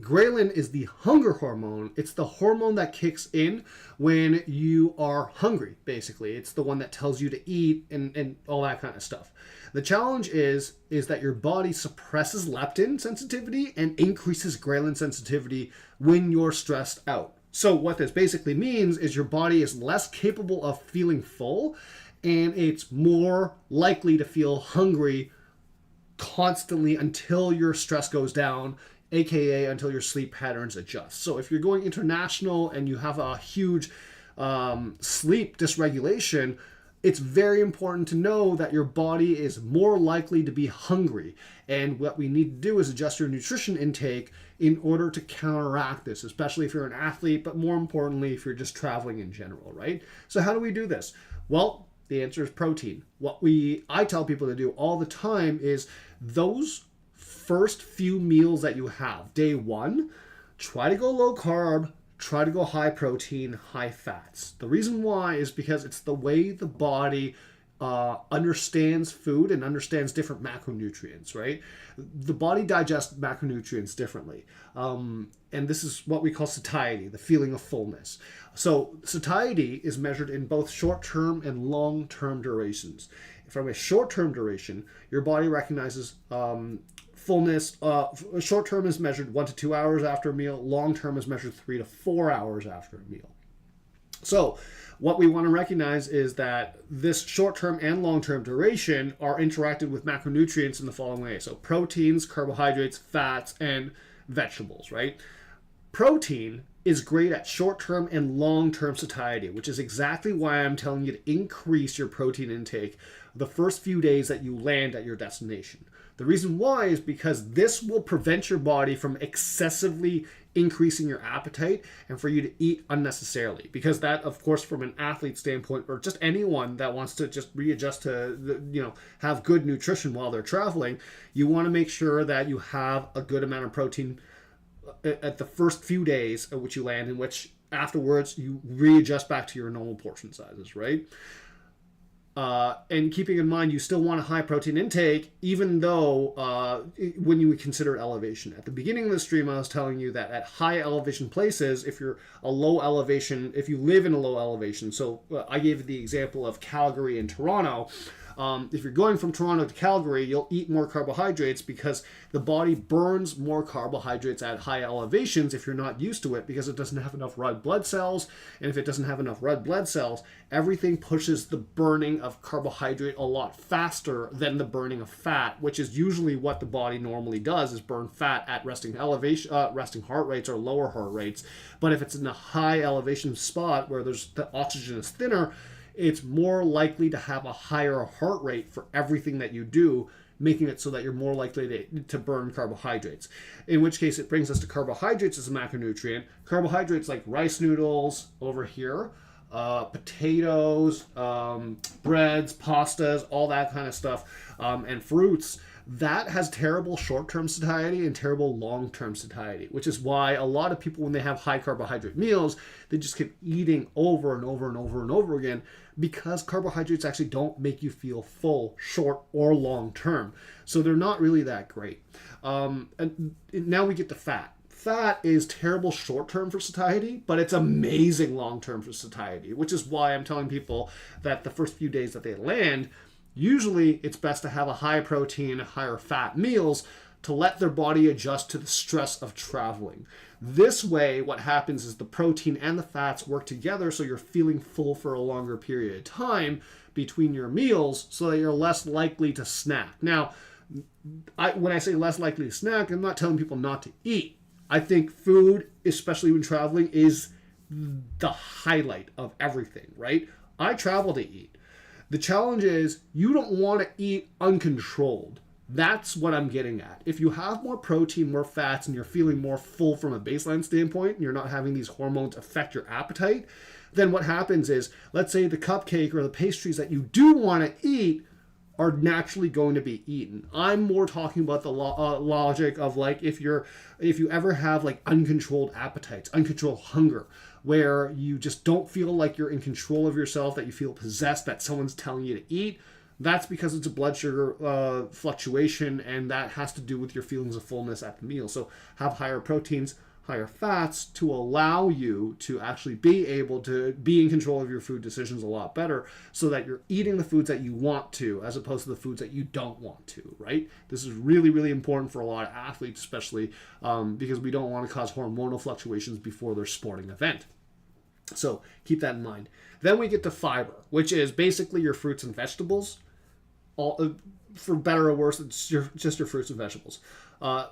Ghrelin is the hunger hormone. It's the hormone that kicks in when you are hungry, basically. It's the one that tells you to eat and all that kind of stuff. The challenge is that your body suppresses leptin sensitivity and increases ghrelin sensitivity when you're stressed out. So what this basically means is your body is less capable of feeling full, and it's more likely to feel hungry constantly until your stress goes down, aka until your sleep patterns adjust. So if you're going international and you have a huge sleep dysregulation, it's very important to know that your body is more likely to be hungry. And what we need to do is adjust your nutrition intake in order to counteract this, especially if you're an athlete, but more importantly, if you're just traveling in general, right? So how do we do this? Well, the answer is protein. What I tell people to do all the time is those first few meals that you have, day one, try to go low carb, try to go high protein, high fats. The reason why is because it's the way the body understands food and understands different macronutrients, right? The body digests macronutrients differently. And this is what we call satiety, the feeling of fullness. So satiety is measured in both short-term and long-term durations. From a short-term duration, your body recognizes fullness. Short term is measured 1 to 2 hours after a meal. Long term is measured 3 to 4 hours after a meal. So what we want to recognize is that this short term and long term duration are interacted with macronutrients in the following way. So proteins, carbohydrates, fats, and vegetables, right? Protein is great at short-term and long-term satiety, which is exactly why I'm telling you to increase your protein intake the first few days that you land at your destination. The reason why is because this will prevent your body from excessively increasing your appetite and for you to eat unnecessarily. Because that, of course, from an athlete standpoint, or just anyone that wants to just readjust to, have good nutrition while they're traveling, you want to make sure that you have a good amount of protein at the first few days at which you land, in which afterwards you readjust back to your normal portion sizes, right? And keeping in mind, you still want a high protein intake, even though when you consider elevation. At the beginning of the stream, I was telling you that at high elevation places, if you're a low elevation, if you live in a low elevation, so I gave the example of Calgary and Toronto, If you're going from Toronto to Calgary, you'll eat more carbohydrates because the body burns more carbohydrates at high elevations if you're not used to it, because it doesn't have enough red blood cells. And if it doesn't have enough red blood cells, everything pushes the burning of carbohydrate a lot faster than the burning of fat, which is usually what the body normally does, is burn fat at resting heart rates or lower heart rates. But if it's in a high elevation spot where the oxygen is thinner, it's more likely to have a higher heart rate for everything that you do, making it so that you're more likely to burn carbohydrates. In which case, it brings us to carbohydrates as a macronutrient. Carbohydrates like rice noodles over here, potatoes, breads, pastas, all that kind of stuff, and fruits. That has terrible short-term satiety and terrible long-term satiety, which is why a lot of people, when they have high carbohydrate meals, they just keep eating over and over and over and over again, because carbohydrates actually don't make you feel full, short or long-term. So they're not really that great. And now we get to fat. Fat is terrible short-term for satiety, but it's amazing long-term for satiety, which is why I'm telling people that the first few days that they land, usually it's best to have a high protein, higher fat meals to let their body adjust to the stress of traveling. This way, what happens is the protein and the fats work together, so you're feeling full for a longer period of time between your meals, so that you're less likely to snack. Now, when I say less likely to snack, I'm not telling people not to eat. I think food, especially when traveling, is the highlight of everything, right? I travel to eat. The challenge is you don't want to eat uncontrolled. That's what I'm getting at. If you have more protein, more fats, and you're feeling more full from a baseline standpoint, and you're not having these hormones affect your appetite, then what happens is, let's say the cupcake or the pastries that you do want to eat are naturally going to be eaten. I'm more talking about the logic of, like, if you ever have like uncontrolled appetites, uncontrolled hunger, where you just don't feel like you're in control of yourself, that you feel possessed, that someone's telling you to eat, that's because it's a blood sugar fluctuation, and that has to do with your feelings of fullness at the meal. So have higher proteins, higher fats to allow you to actually be able to be in control of your food decisions a lot better, so that you're eating the foods that you want to, as opposed to the foods that you don't want to, right? This is really, really important for a lot of athletes, especially because we don't want to cause hormonal fluctuations before their sporting event. So keep that in mind. Then we get to fiber, which is basically your fruits and vegetables. All, for better or worse, it's just your fruits and vegetables.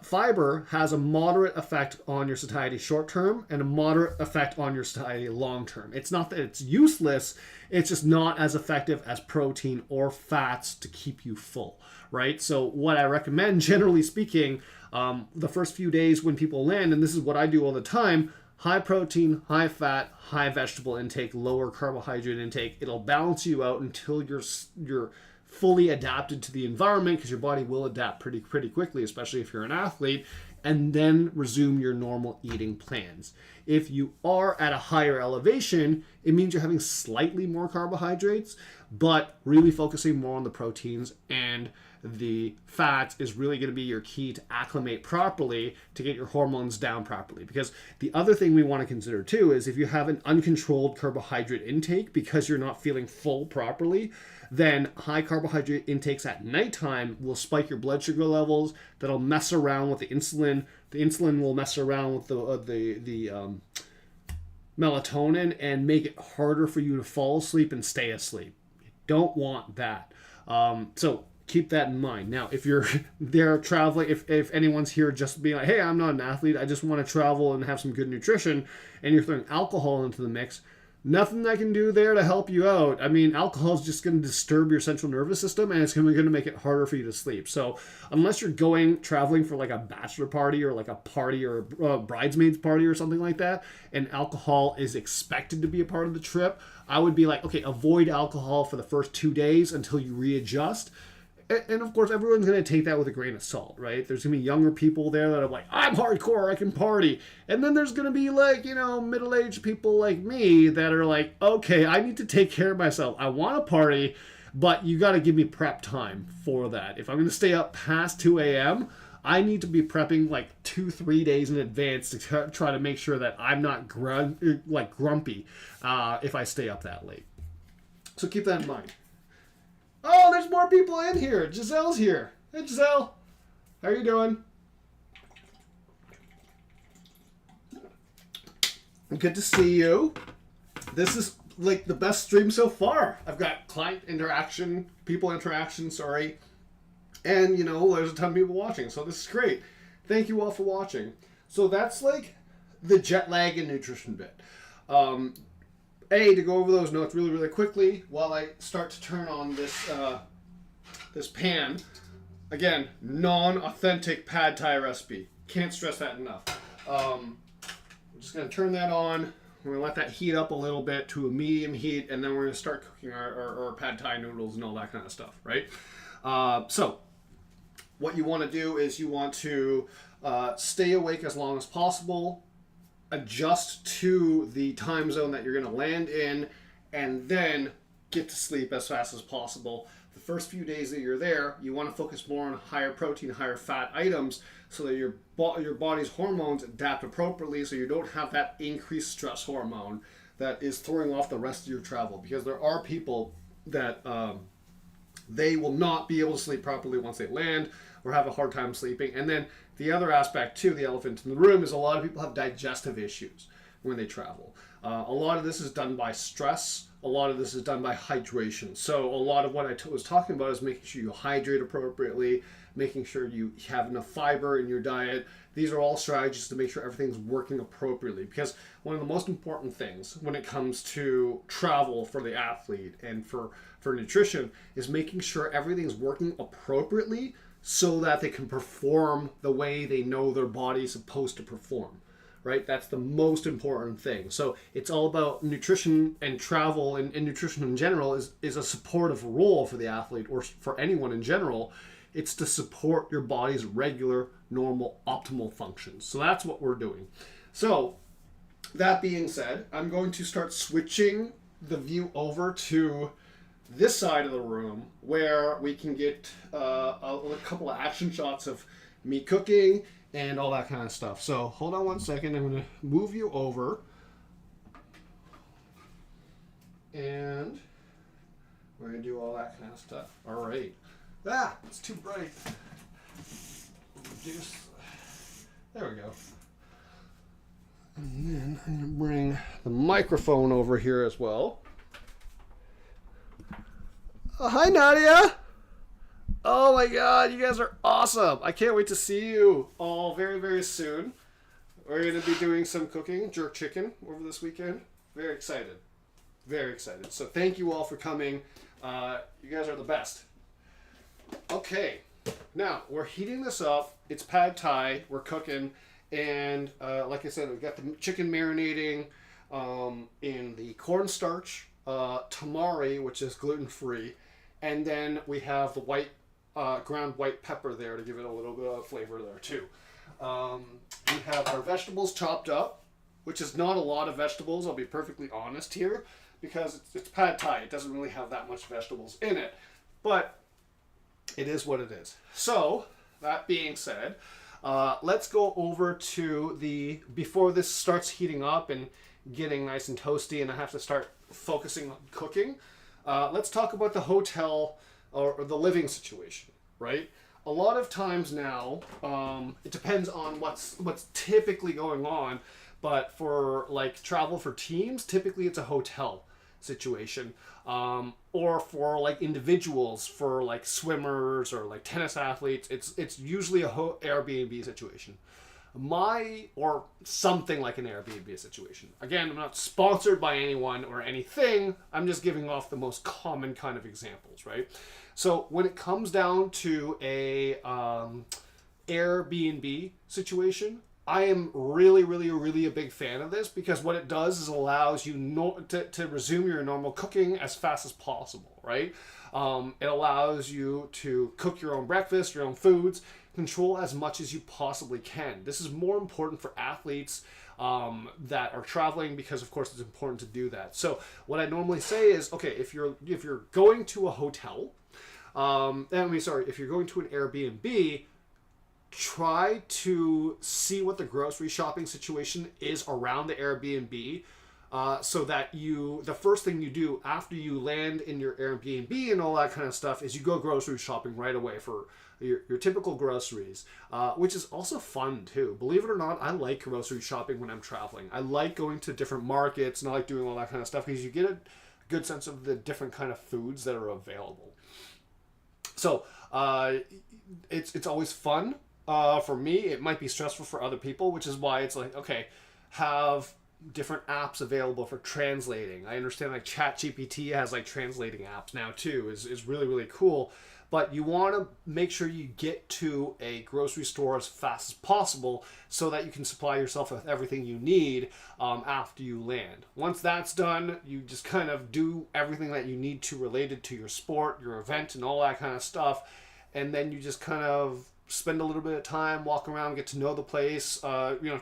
Fiber has a moderate effect on your satiety short term and a moderate effect on your satiety long term. It's not that it's useless, it's just not as effective as protein or fats to keep you full, right? So what I recommend, generally speaking, the first few days when people land, and this is what I do all the time, high protein, high fat, high vegetable intake, lower carbohydrate intake. It'll balance you out until you're fully adapted to the environment, because your body will adapt pretty quickly, especially if you're an athlete, and then resume your normal eating plans. If you are at a higher elevation, it means you're having slightly more carbohydrates, but really focusing more on the proteins and the fats is really going to be your key to acclimate properly, to get your hormones down properly. Because the other thing we want to consider too is, if you have an uncontrolled carbohydrate intake because you're not feeling full properly, then high carbohydrate intakes at nighttime will spike your blood sugar levels. That'll mess around with the insulin. The insulin will mess around with the melatonin and make it harder for you to fall asleep and stay asleep. You don't want that. So keep that in mind. Now, if you're there traveling, if anyone's here just being like, hey, I'm not an athlete, I just want to travel and have some good nutrition, and you're throwing alcohol into the mix, nothing I can do there to help you out. I mean, alcohol is just going to disturb your central nervous system, and it's going to make it harder for you to sleep. So unless you're traveling for like a bachelor party or like a party or a bridesmaids party or something like that, and alcohol is expected to be a part of the trip, I would be like, okay, avoid alcohol for the first 2 days until you readjust. And of course, everyone's going to take that with a grain of salt, right? There's going to be younger people there that are like, I'm hardcore, I can party. And then there's going to be like, middle-aged people like me that are like, okay, I need to take care of myself. I want to party, but you got to give me prep time for that. If I'm going to stay up past 2 a.m., I need to be prepping like 2-3 days in advance to try to make sure that I'm not grumpy if I stay up that late. So keep that in mind. Oh, there's more people in here. Giselle's here. Hey, Giselle. How are you doing? Good to see you. This is like the best stream so far. I've got client interaction, people interaction, sorry. And, you know, there's a ton of people watching, so this is great. Thank you all for watching. So that's like the jet lag and nutrition bit. To go over those notes really, really quickly while I start to turn on this this pan. Again, non-authentic Pad Thai recipe. Can't stress that enough. I'm just going to turn that on. We're going to let that heat up a little bit to a medium heat, and then we're going to start cooking our Pad Thai noodles and all that kind of stuff, right? So, what you want to do is you want to stay awake as long as possible, adjust to the time zone that you're going to land in, and then get to sleep as fast as possible. The first few days that you're there, you want to focus more on higher protein, higher fat items so that your body's hormones adapt appropriately so you don't have that increased stress hormone that is throwing off the rest of your travel. Because there are people that they will not be able to sleep properly once they land or have a hard time sleeping. And then the other aspect too, the elephant in the room, is a lot of people have digestive issues when they travel. A lot of this is done by stress. A lot of this is done by hydration. So a lot of what I was talking about is making sure you hydrate appropriately, making sure you have enough fiber in your diet. These are all strategies to make sure everything's working appropriately, because one of the most important things when it comes to travel for the athlete and for nutrition is making sure everything's working appropriately so that they can perform the way they know their body is supposed to perform. Right? That's the most important thing. So it's all about nutrition, and travel and nutrition in general is a supportive role for the athlete or for anyone in general. It's to support your body's regular, normal, optimal functions. So that's what we're doing. So that being said, I'm going to start switching the view over to this side of the room where we can get a couple of action shots of me cooking and all that kind of stuff. So hold on one second. I'm going to move you over. And we're going to do all that kind of stuff. All right. It's too bright. There we go. And then I'm going to bring the microphone over here as well. Hi, Nadia. Oh my God, you guys are awesome. I can't wait to see you all very, very soon. We're going to be doing some cooking, jerk chicken, over this weekend. Very excited. Very excited. So thank you all for coming. You guys are the best. Okay, now we're heating this up. It's Pad Thai. We're cooking. And like I said, we've got the chicken marinating in the cornstarch tamari, which is gluten-free. And then we have the ground white pepper there to give it a little bit of flavor there too. We have our vegetables chopped up, which is not a lot of vegetables, I'll be perfectly honest here, because it's Pad Thai. It doesn't really have that much vegetables in it, but it is what it is. So, that being said, let's go over to before this starts heating up and getting nice and toasty and I have to start focusing on cooking, let's talk about the hotel or the living situation, right? A lot of times now, it depends on what's typically going on, but for like travel for teams, typically it's a hotel situation, or for like individuals, for like swimmers or like tennis athletes, it's usually a Airbnb situation. Or something like an Airbnb situation. Again, I'm not sponsored by anyone or anything. I'm just giving off the most common kind of examples, right? So when it comes down to a Airbnb situation, I am really, really, really a big fan of this, because what it does is allows you to resume your normal cooking as fast as possible, right? It allows you to cook your own breakfast, your own foods, control as much as you possibly can. This is more important for athletes that are traveling, because of course it's important to do that. So what I normally say is, okay, if you're going to a hotel, if you're going to an Airbnb, try to see what the grocery shopping situation is around the Airbnb so that the first thing you do after you land in your Airbnb and all that kind of stuff is you go grocery shopping right away for your typical groceries, which is also fun too. Believe it or not, I like grocery shopping when I'm traveling. I like going to different markets and I like doing all that kind of stuff because you get a good sense of the different kind of foods that are available. So it's always fun. For me, it might be stressful for other people, which is why it's like, okay, have different apps available for translating. I understand like ChatGPT has like translating apps now too, is really, really cool. But you want to make sure you get to a grocery store as fast as possible so that you can supply yourself with everything you need after you land. Once that's done, you just kind of do everything that you need to related to your sport, your event, and all that kind of stuff. And then you just kind of spend a little bit of time, walk around, get to know the place,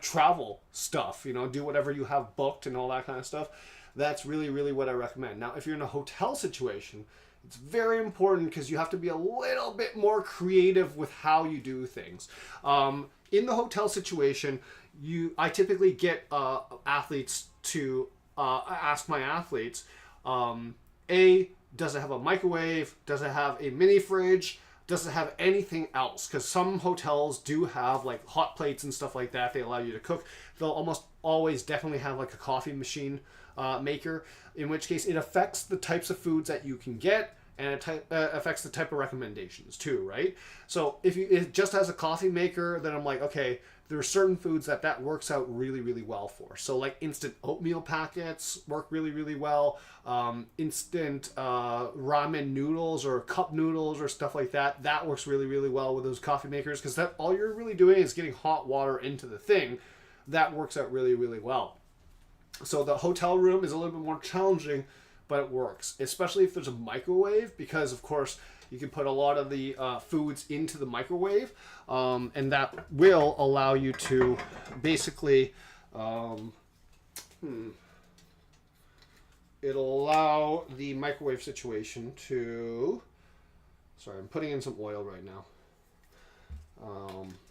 travel stuff, do whatever you have booked and all that kind of stuff. That's really, really what I recommend. Now, if you're in a hotel situation, it's very important because you have to be a little bit more creative with how you do things. In the hotel situation, I typically get athletes to ask my athletes, does it have a microwave? Does it have a mini fridge? Does it have anything else? Because some hotels do have like hot plates and stuff like that. They allow you to cook. They'll almost always definitely have like a coffee machine maker, in which case it affects the types of foods that you can get, and it affects the type of recommendations too, right? So if it just has a coffee maker, then I'm like, okay, there are certain foods that works out really, really well for. So like instant oatmeal packets work really, really well. Instant ramen noodles or cup noodles or stuff like that works really, really well with those coffee makers, because that all you're really doing is getting hot water into the thing. That works out really, really well. So the hotel room is a little bit more challenging, but it works, especially if there's a microwave, because of course you can put a lot of the foods into the microwave, and that will allow you to basically, it'll allow the microwave situation to, sorry, I'm putting in some oil right now.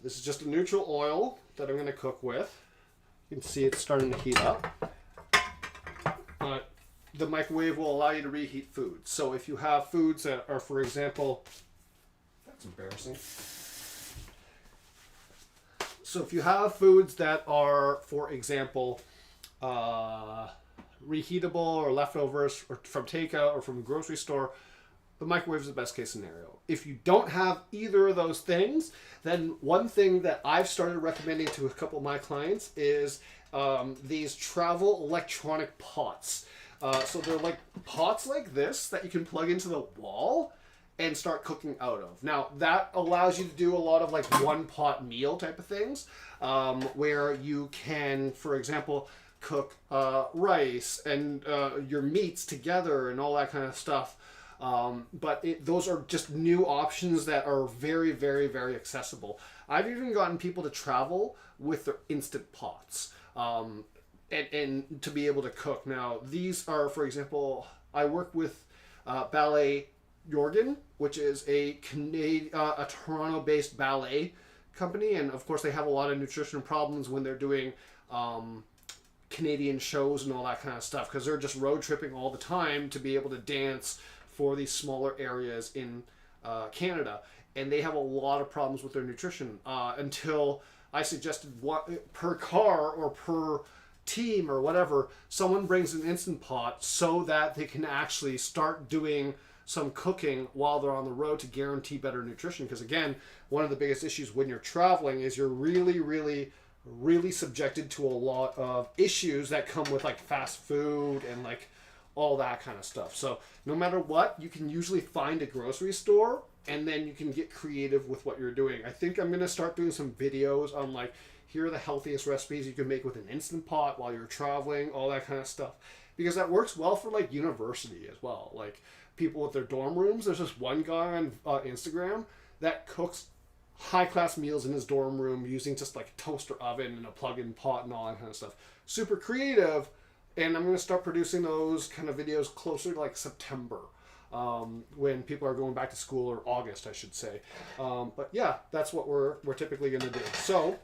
This is just a neutral oil that I'm going to cook with. You can see it's starting to heat up. But the microwave will allow you to reheat food. So if you have foods that are, for example, that's embarrassing. So if you have foods that are, for example, reheatable or leftovers or from takeout or from the grocery store, the microwave is the best case scenario. If you don't have either of those things, then one thing that I've started recommending to a couple of my clients is these travel electronic pots. So they're like pots like this that you can plug into the wall and start cooking out of. Now that allows you to do a lot of like one pot meal type of things, where you can, for example, cook rice and your meats together and all that kind of stuff. But those are just new options that are very, very, very accessible. I've even gotten people to travel with their instant pots. And to be able to cook. Now, these are, for example, I work with Ballet Jorgen, which is a Toronto-based ballet company, and of course they have a lot of nutrition problems when they're doing Canadian shows and all that kind of stuff, because they're just road tripping all the time to be able to dance for these smaller areas in Canada, and they have a lot of problems with their nutrition until I suggested per car or per team or whatever, someone brings an Instant Pot so that they can actually start doing some cooking while they're on the road to guarantee better nutrition. Because again, one of the biggest issues when you're traveling is you're really, really, really subjected to a lot of issues that come with like fast food and like all that kind of stuff. So no matter what, you can usually find a grocery store and then you can get creative with what you're doing. I think I'm going to start doing some videos on like, here are the healthiest recipes you can make with an Instant Pot while you're traveling, all that kind of stuff. Because that works well for like university as well. Like people with their dorm rooms, there's this one guy on Instagram that cooks high-class meals in his dorm room using just like a toaster oven and a plug-in pot and all that kind of stuff. Super creative, and I'm going to start producing those kind of videos closer to like September. When people are going back to school, or August, I should say. But yeah, that's what we're typically going to do. So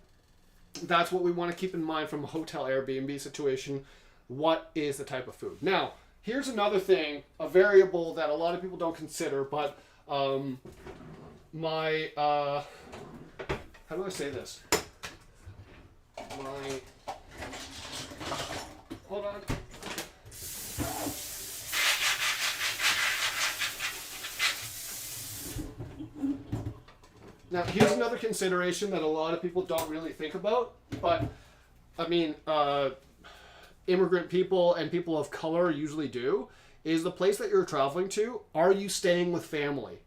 that's what we want to keep in mind from a hotel Airbnb situation. what is the type of food. Now, here's another thing, a variable that a lot of people don't consider, but how do I say this? Hold on. Now, here's another consideration that a lot of people don't really think about, but I mean, immigrant people and people of color usually do, is the place that you're traveling to, are you staying with family?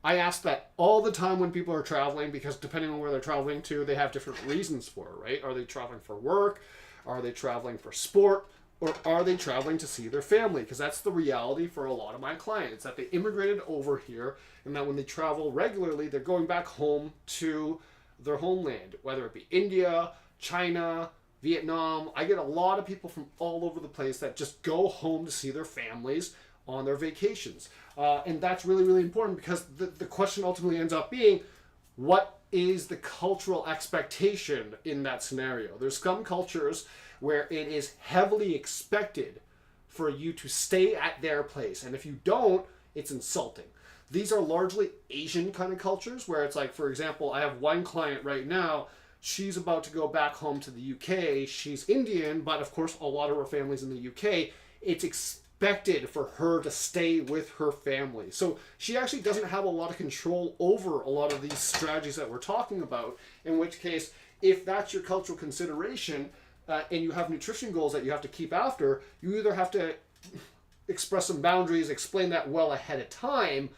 I ask that all the time when people are traveling, because depending on where they're traveling to, they have different reasons for it, right? Are they traveling for work? Are they traveling for sport? Or are they traveling to see their family? Because that's the reality for a lot of my clients, that they immigrated over here, and that when they travel regularly, they're going back home to their homeland, whether it be India, China, Vietnam. I get a lot of people from all over the place that just go home to see their families on their vacations. And that's really, really important, because the question ultimately ends up being, what is the cultural expectation in that scenario? There's some cultures where it is heavily expected for you to stay at their place. And if you don't, it's insulting. These are largely Asian kind of cultures, where it's like, for example, I have one client right now, she's about to go back home to the UK. She's Indian, but of course a lot of her family's in the UK. It's expected for her to stay with her family. So she actually doesn't have a lot of control over a lot of these strategies that we're talking about, in which case, if that's your cultural consideration, and you have nutrition goals that you have to keep after, you either have to express some boundaries, explain that well ahead of time,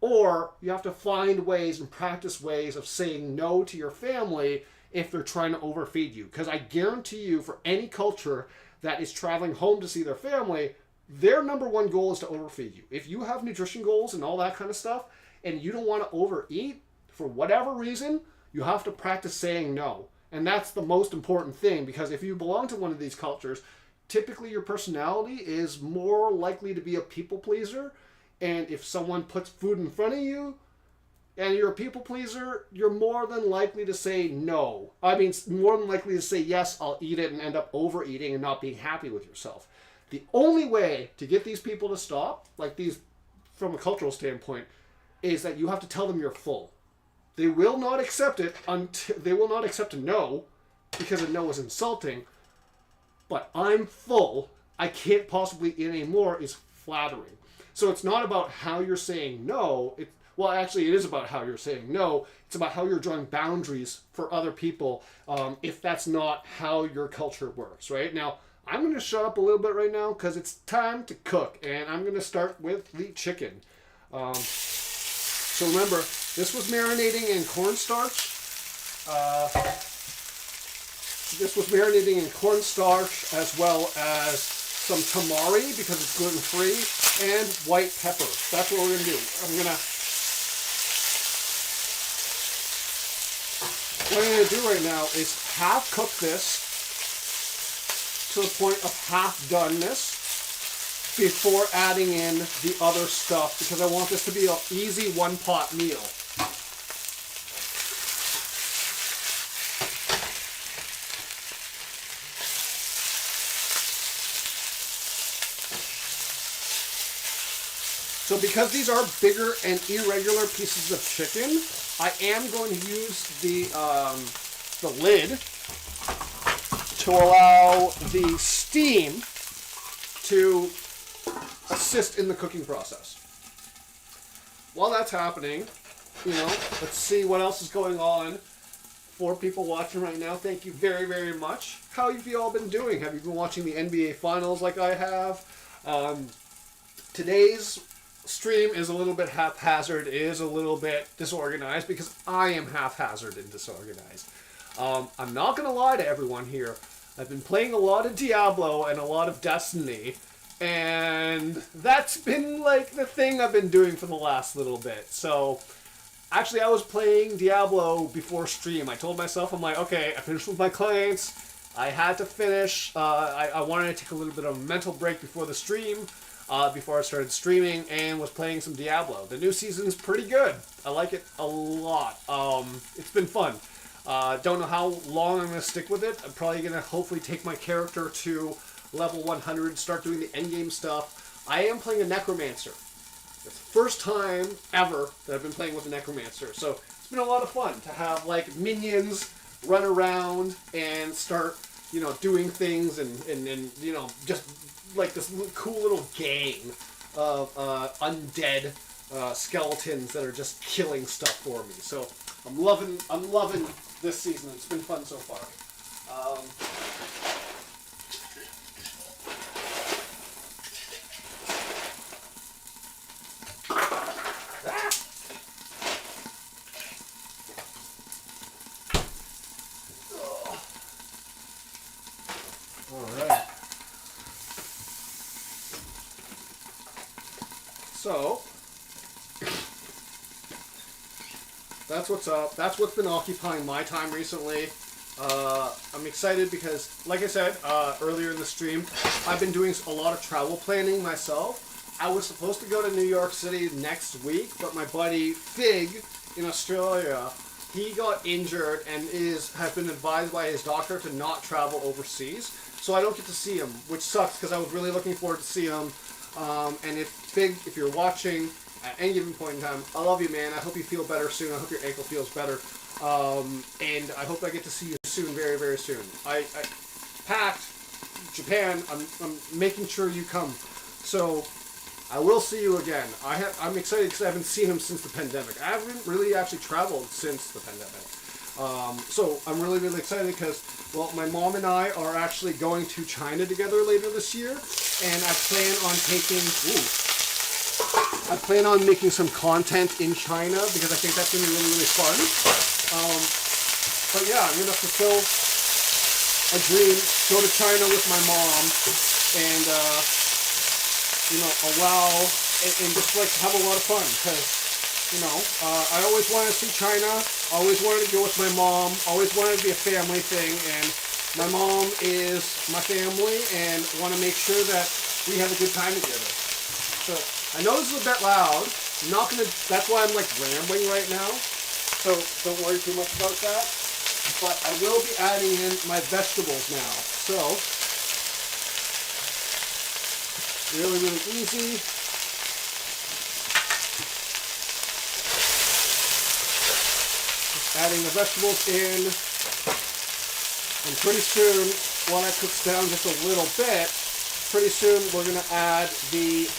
or you have to find ways and practice ways of saying no to your family if they're trying to overfeed you. Because I guarantee you, for any culture that is traveling home to see their family, their number one goal is to overfeed you. If you have nutrition goals and all that kind of stuff, and you don't want to overeat for whatever reason, you have to practice saying no. And that's the most important thing, because if you belong to one of these cultures, typically your personality is more likely to be a people pleaser. And if someone puts food in front of you and you're a people pleaser, you're more than likely to say no. I mean, more than likely to say, yes, I'll eat it, and end up overeating and not being happy with yourself. The only way to get these people to stop, like these from a cultural standpoint, is that you have to tell them you're full. They will not accept it until they will not accept a no, because a no is insulting. But I'm full, I can't possibly eat anymore is flattering. So it's not about how you're saying no. Well, actually, it is about how you're saying no. It's about how you're drawing boundaries for other people, if that's not how your culture works, right? Now, I'm going to shut up a little bit right now because it's time to cook, and I'm going to start with the chicken. So remember, this was marinating in cornstarch. As well as some tamari, because it's gluten-free, and white pepper. That's what we're going to do. What I'm going to do right now is half cook this to the point of half doneness before adding in the other stuff, because I want this to be an easy one-pot meal. So because these are bigger and irregular pieces of chicken, I am going to use the lid to allow the steam to assist in the cooking process. While that's happening, let's see what else is going on. For people watching right now, thank you very, very much. How have you all been doing? Have you been watching the NBA Finals like I have? Today's stream is a little bit haphazard, is a little bit disorganized, because I am haphazard and disorganized. I'm not going to lie to everyone here. I've been playing a lot of Diablo and a lot of Destiny, and that's been like the thing I've been doing for the last little bit. So actually, I was playing Diablo before stream. I told myself, I'm like, okay, I finished with my clients. I had to finish. I wanted to take a little bit of a mental break before the stream. Before I started streaming, and was playing some Diablo. The new season's pretty good. I like it a lot. It's been fun. Don't know how long I'm going to stick with it. I'm probably going to hopefully take my character to level 100, start doing the endgame stuff. I am playing a necromancer. It's the first time ever that I've been playing with a necromancer. So it's been a lot of fun to have like minions run around and start, you know, doing things and you know, just like this cool little gang of undead skeletons that are just killing stuff for me. So I'm loving this season. It's been fun so far. So, that's what's up. That's what's been occupying my time recently. I'm excited because, like I said earlier in the stream, I've been doing a lot of travel planning myself. I was supposed to go to New York City next week, but my buddy Fig in Australia, he got injured and has been advised by his doctor to not travel overseas. So I don't get to see him, which sucks because I was really looking forward to see him. And if you're watching at any given point in time, I love you, man. I hope you feel better soon. I hope your ankle feels better. And I hope I get to see you soon, very, very soon. I packed Japan. I'm making sure you come. So I will see you again. I'm excited because I haven't seen him since the pandemic. I haven't really actually traveled since the pandemic. So I'm really, really excited because, well, my mom and I are actually going to China together later this year, and I plan on making some content in China because I think that's going to be really, really fun. But yeah, I'm going to fulfill a dream, go to China with my mom, and you know, allow and just like have a lot of fun because. You know, I always wanted to see China, always wanted to go with my mom, always wanted it to be a family thing, and my mom is my family and want to make sure that we have a good time together. So, I know this is a bit loud, I'm not going to, that's why I'm like rambling right now, so don't worry too much about that, but I will be adding in my vegetables now. So, really, really easy. Adding the vegetables in, and pretty soon, while that cooks down just a little bit, pretty soon we're going to add the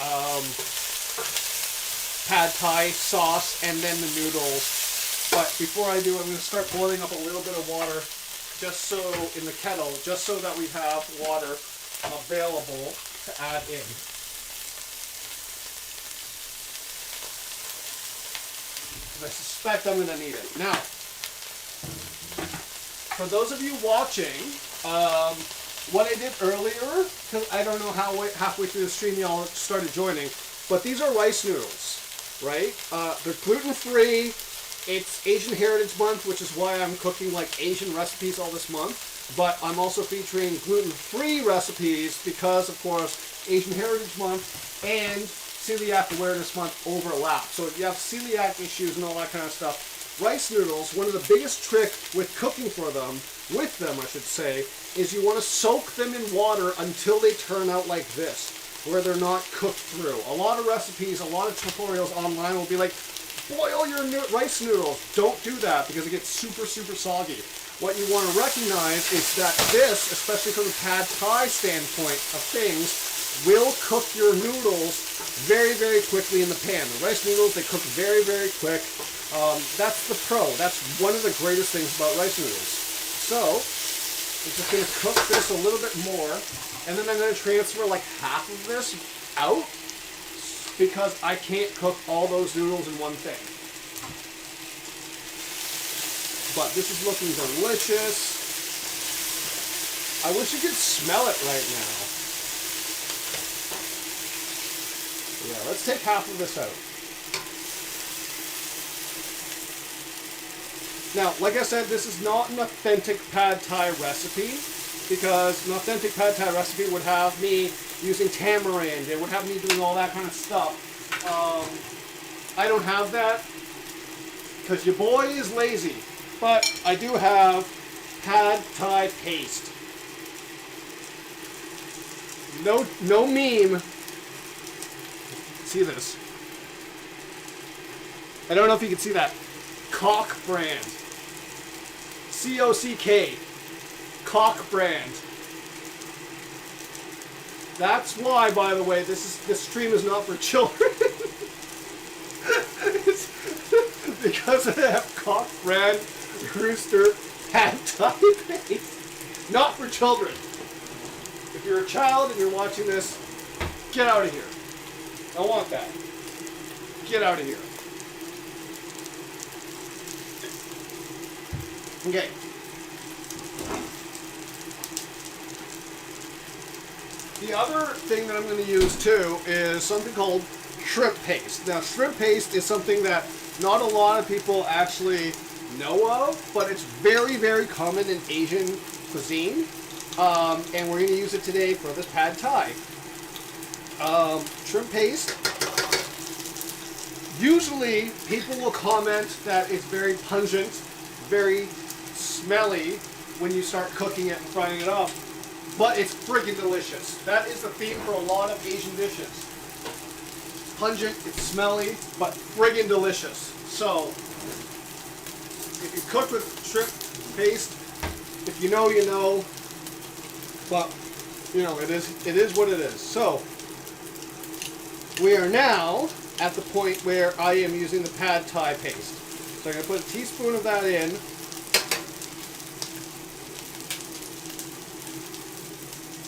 Pad Thai sauce and then the noodles. But before I do, I'm going to start boiling up a little bit of water just so in the kettle, just so that we have water available to add in. I suspect I'm going to need it. Now, for those of you watching, what I did earlier, because I don't know how halfway through the stream y'all started joining, but these are rice noodles, right? They're gluten-free. It's Asian Heritage Month, which is why I'm cooking like Asian recipes all this month. But I'm also featuring gluten-free recipes because, of course, Asian Heritage Month and Celiac Awareness Month overlap. So if you have celiac issues and all that kind of stuff, rice noodles, one of the biggest tricks with cooking for them, I should say, is you want to soak them in water until they turn out like this, where they're not cooked through. A lot of recipes, a lot of tutorials online will be like, boil your rice noodles. Don't do that because it gets super, super soggy. What you want to recognize is that this, especially from the Pad Thai standpoint of things, will cook your noodles very, very quickly in the pan. The rice noodles, they cook very, very quick. That's the pro. That's one of the greatest things about rice noodles. So, I'm just going to cook this a little bit more, and then I'm going to transfer like half of this out because I can't cook all those noodles in one thing. But this is looking delicious. I wish you could smell it right now. Yeah, let's take half of this out. Now, like I said, this is not an authentic Pad Thai recipe because an authentic Pad Thai recipe would have me using tamarind. It would have me doing all that kind of stuff. I don't have that because your boy is lazy. But I do have Pad Thai paste. no meme. See this? I don't know if you can see that. Cock brand. C-O-C-K. Cock brand. That's why, by the way, this stream is not for children. It's because I have Cock brand rooster pad thai paste. Not for children. If you're a child and you're watching this, get out of here. I don't want that. Get out of here. Okay. The other thing that I'm going to use too is something called shrimp paste. Now, shrimp paste is something that not a lot of people actually know of, but it's very, very common in Asian cuisine. And we're going to use it today for this pad thai. Shrimp paste. Usually, people will comment that it's very pungent, very smelly when you start cooking it and frying it up. But it's friggin' delicious. That is the theme for a lot of Asian dishes. Pungent, it's smelly, but friggin' delicious. So, if you cook with shrimp paste, if you know, you know. But, you know, it is what it is. So, we are now at the point where I am using the pad thai paste. So I'm going to put a teaspoon of that in.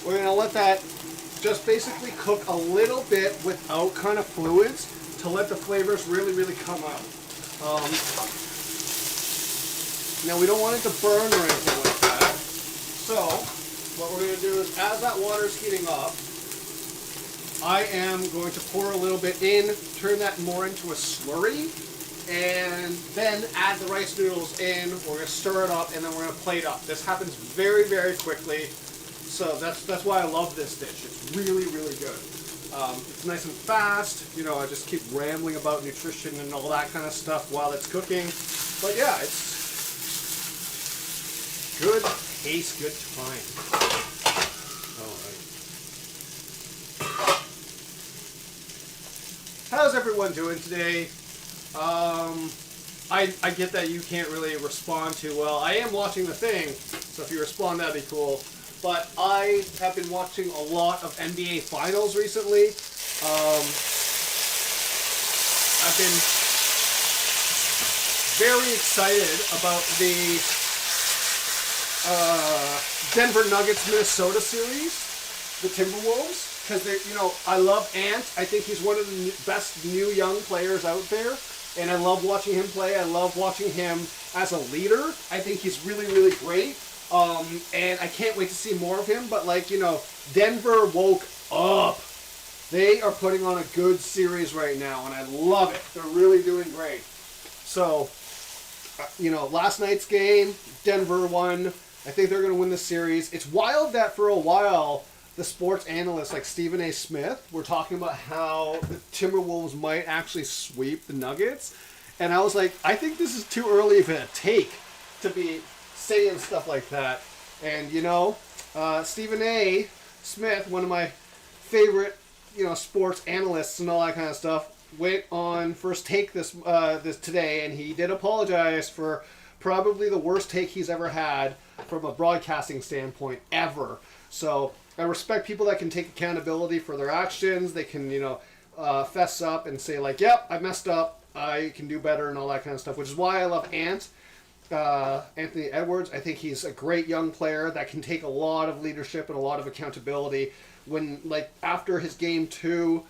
We're going to let that just basically cook a little bit without kind of fluids to let the flavors really, really come out. Now we don't want it to burn or anything like that. So what we're going to do is as that water is heating up, I am going to pour a little bit in, turn that more into a slurry, and then add the rice noodles in. We're going to stir it up, and then we're going to plate up. This happens very, very quickly. So that's why I love this dish. It's really, really good. It's nice and fast. You know, I just keep rambling about nutrition and all that kind of stuff while it's cooking. But yeah, it's good taste, good time. All right. How's everyone doing today? I get that you can't really respond too well. I am watching the thing, so if you respond, that'd be cool. But I have been watching a lot of NBA Finals recently. I've been very excited about the Denver Nuggets Minnesota series, the Timberwolves, because they, you know, I love Ant. I think he's one of the best new young players out there, and I love watching him play. I love watching him as a leader. I think he's really, really great. And I can't wait to see more of him, but like, you know, Denver woke up. They are putting on a good series right now, and I love it. They're really doing great. So, you know, last night's game, Denver won. I think they're going to win the series. It's wild that for a while, the sports analysts like Stephen A. Smith were talking about how the Timberwolves might actually sweep the Nuggets. And I was like, I think this is too early of a take to be saying stuff like that. And you know, Stephen A. Smith, one of my favorite, you know, sports analysts and all that kind of stuff, went on First Take this today, and he did apologize for probably the worst take he's ever had from a broadcasting standpoint ever. So I respect people that can take accountability for their actions. They can, you know, fess up and say like, yep, I messed up, I can do better and all that kind of stuff, which is why I love Anthony Edwards. I think he's a great young player that can take a lot of leadership and a lot of accountability. When, like, after his game 2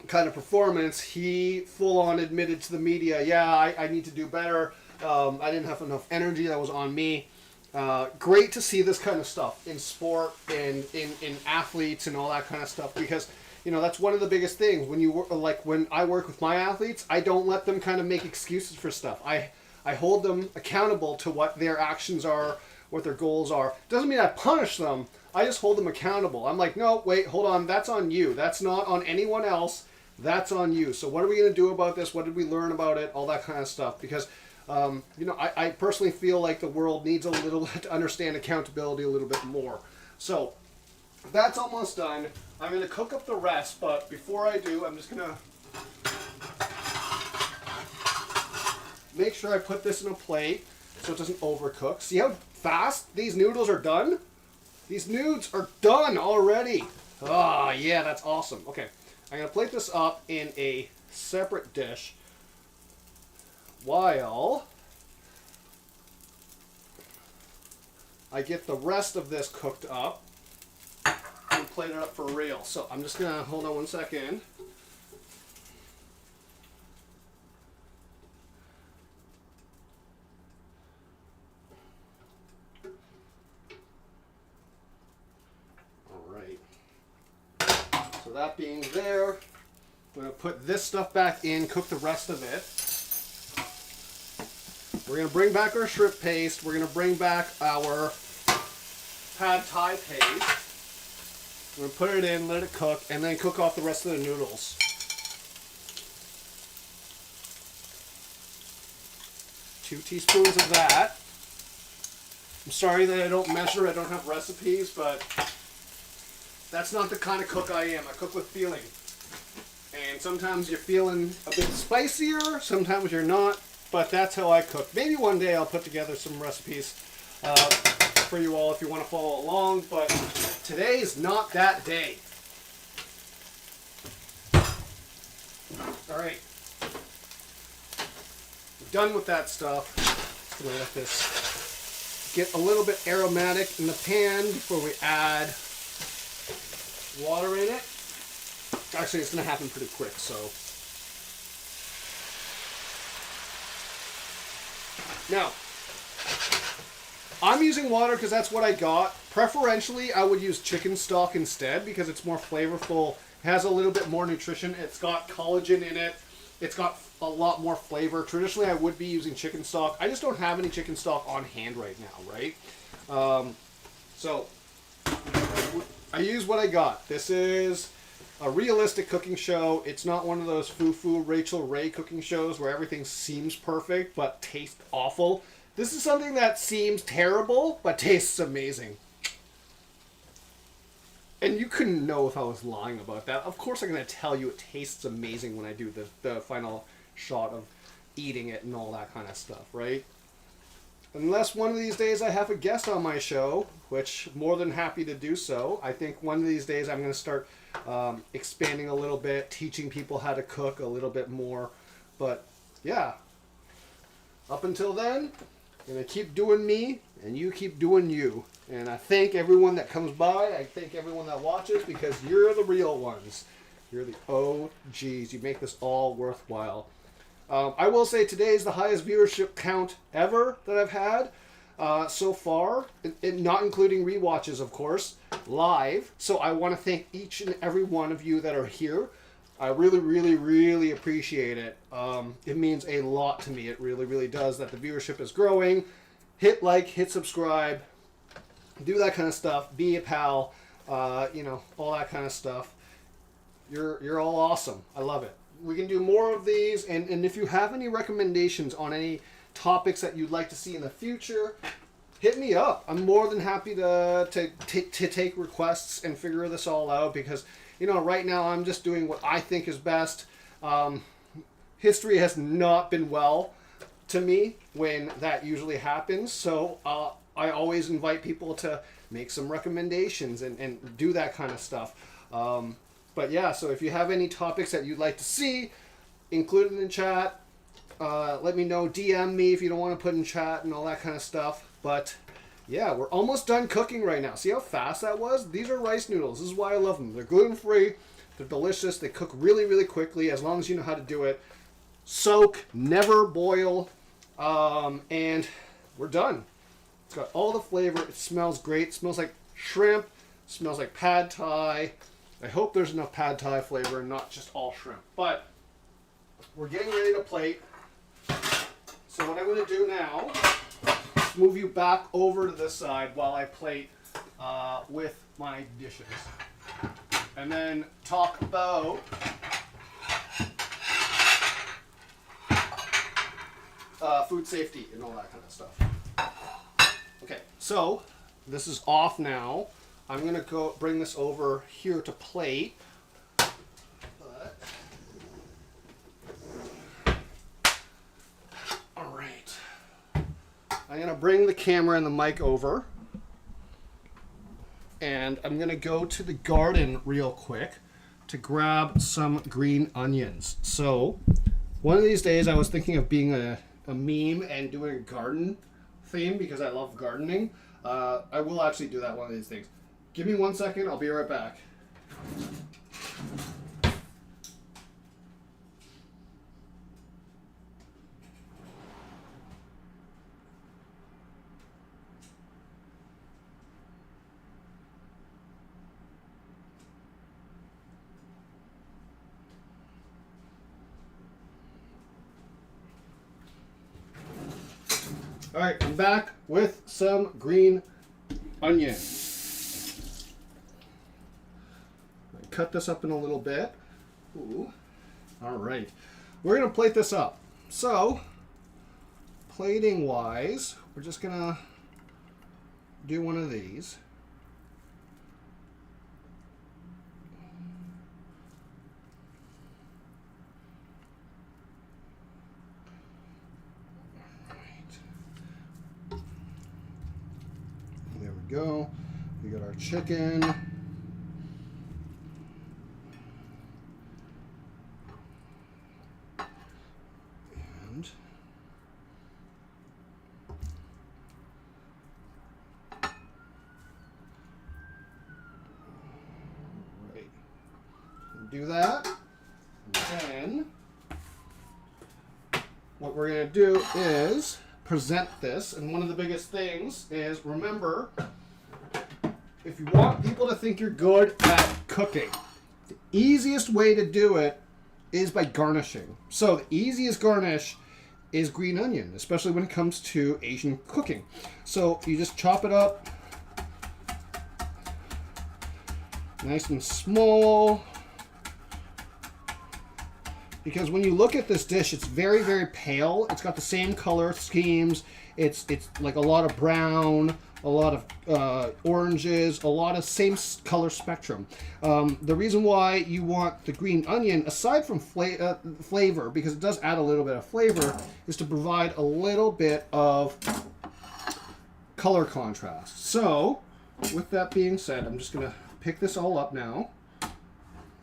kind of performance, he full on admitted to the media, yeah, I need to do better. I didn't have enough energy. That was on me. Great to see this kind of stuff in sport and in athletes and all that kind of stuff, because, you know, that's one of the biggest things. When you work, like when I work with my athletes, I don't let them kind of make excuses for stuff. I hold them accountable to what their actions are, what their goals are. Doesn't mean I punish them. I just hold them accountable. I'm like, no, wait, hold on. That's on you. That's not on anyone else. That's on you. So what are we going to do about this? What did we learn about it? All that kind of stuff. Because, you know, I personally feel like the world needs a little to understand accountability a little bit more. So that's almost done. I'm going to cook up the rest, but before I do, I'm just going to make sure I put this in a plate so it doesn't overcook. See how fast these noodles are done? These noodles are done already. Oh, yeah, that's awesome. Okay, I'm going to plate this up in a separate dish while I get the rest of this cooked up and plate it up for real. So I'm just going to hold on one second. So that being there, I'm going to put this stuff back in, cook the rest of it. We're going to bring back our shrimp paste. We're going to bring back our pad thai paste. We're going to put it in, let it cook, and then cook off the rest of the noodles. 2 teaspoons of that. I'm sorry that I don't measure, I don't have recipes, but that's not the kind of cook I am. I cook with feeling. And sometimes you're feeling a bit spicier, sometimes you're not, but that's how I cook. Maybe one day I'll put together some recipes for you all if you want to follow along, but today is not that day. Alright. We're done with that stuff. Just going to let this get a little bit aromatic in the pan before we add water in it. Actually, it's going to happen pretty quick, so. Now, I'm using water because that's what I got. Preferentially, I would use chicken stock instead because it's more flavorful, has a little bit more nutrition, it's got collagen in it, it's got a lot more flavor. Traditionally, I would be using chicken stock. I just don't have any chicken stock on hand right now, right? So, I use what I got. This is a realistic cooking show. It's not one of those foo-foo Rachel Ray cooking shows where everything seems perfect but tastes awful. This is something that seems terrible but tastes amazing. And you couldn't know if I was lying about that. Of course I'm going to tell you it tastes amazing when I do the final shot of eating it and all that kind of stuff, right? Unless one of these days I have a guest on my show, which I'm more than happy to do so. I think one of these days I'm going to start expanding a little bit, teaching people how to cook a little bit more. But yeah, up until then, I'm going to keep doing me and you keep doing you. And I thank everyone that comes by. I thank everyone that watches because you're the real ones. You're the OGs. You make this all worthwhile. I will say today is the highest viewership count ever that I've had so far, not including rewatches, of course, live. So I want to thank each and every one of you that are here. I really, really, really appreciate it. It means a lot to me. It really, really does that the viewership is growing. Hit like, hit subscribe, do that kind of stuff. Be a pal, you know, all that kind of stuff. You're all awesome. I love it. We can do more of these, and if you have any recommendations on any topics that you'd like to see in the future, hit me up. I'm more than happy to take requests and figure this all out because, you know, right now I'm just doing what I think is best. History has not been well to me when that usually happens, so I always invite people to make some recommendations and do that kind of stuff. But yeah, so if you have any topics that you'd like to see, include it in chat. Let me know. DM me if you don't want to put in chat and all that kind of stuff. But yeah, we're almost done cooking right now. See how fast that was? These are rice noodles. This is why I love them. They're gluten-free. They're delicious. They cook really, really quickly as long as you know how to do it. Soak, never boil, and we're done. It's got all the flavor. It smells great. It smells like shrimp. It smells like pad thai. I hope there's enough pad thai flavor and not just all shrimp. But we're getting ready to plate. So what I'm going to do now is move you back over to this side while I plate with my dishes. And then talk about food safety and all that kind of stuff. Okay, so this is off now. I'm going to go bring this over here to plate. All right. I'm going to bring the camera and the mic over. And I'm going to go to the garden real quick to grab some green onions. So one of these days I was thinking of being a meme and doing a garden theme because I love gardening. I will actually do that one of these things. Give me 1 second, I'll be right back. All right, I'm back with some green onion. Cut this up in a little bit. Ooh. All right, we're gonna plate this up. So, plating wise, we're just gonna do one of these. There we go. We got our chicken. And right. Do that. And then what we're going to do is present this, and one of the biggest things is, remember, if you want people to think you're good at cooking, the easiest way to do it is by garnishing. So the easiest garnish is green onion, especially when it comes to Asian cooking. So you just chop it up nice and small. Because when you look at this dish, it's very, very pale. It's got the same color schemes. It's like a lot of brown, a lot of oranges, a lot of same color spectrum. The reason why you want the green onion, aside from flavor, because it does add a little bit of flavor, is to provide a little bit of color contrast. So, with that being said, I'm just going to pick this all up now.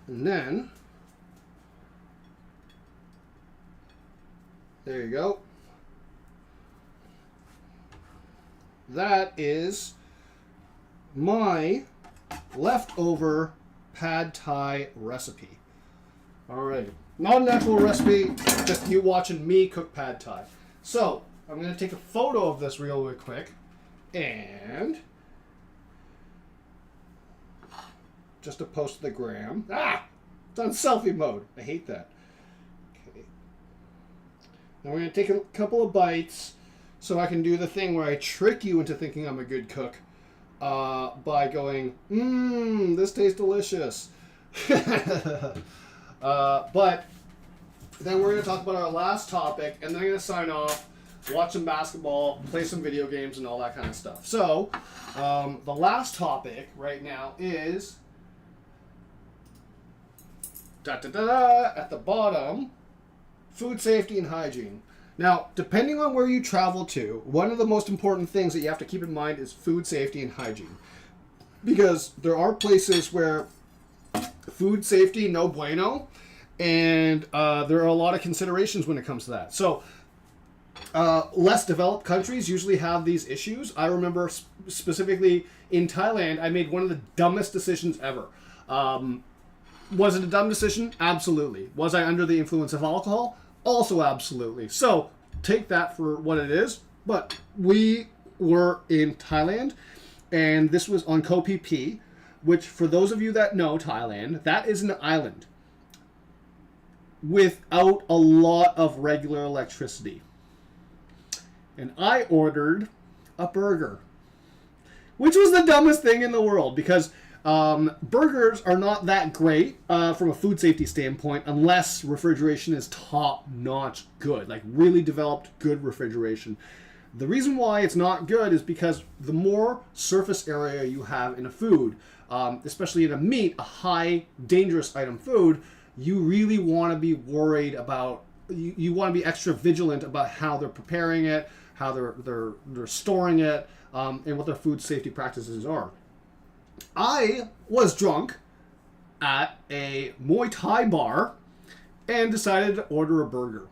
And then, there you go. That is my leftover pad thai recipe. All right, not a natural recipe, just you watching me cook pad thai. So I'm going to take a photo of this real quick and just to post to the gram. It's on selfie mode. I hate that. Now we're going to take a couple of bites so I can do the thing where I trick you into thinking I'm a good cook by going, this tastes delicious. But then we're going to talk about our last topic, and then I'm going to sign off, watch some basketball, play some video games, and all that kind of stuff. So the last topic right now is at the bottom, food safety and hygiene. Now, depending on where you travel to, one of the most important things that you have to keep in mind is food safety and hygiene. Because there are places where food safety, no bueno, and there are a lot of considerations when it comes to that. So, less developed countries usually have these issues. I remember specifically in Thailand, I made one of the dumbest decisions ever. Was it a dumb decision? Absolutely. Was I under the influence of alcohol? Also absolutely. So take that for what it is. But we were in Thailand, and this was on Koh Phi Phi, which for those of you that know Thailand, that is an island without a lot of regular electricity. And I ordered a burger, which was the dumbest thing in the world because burgers are not that great from a food safety standpoint unless refrigeration is top-notch good, like really developed good refrigeration. The reason why it's not good is because the more surface area you have in a food, especially in a meat, a high dangerous item food, you really want to be worried about, you want to be extra vigilant about how they're preparing it, how they're storing it, and what their food safety practices are. I was drunk at a Muay Thai bar and decided to order a burger.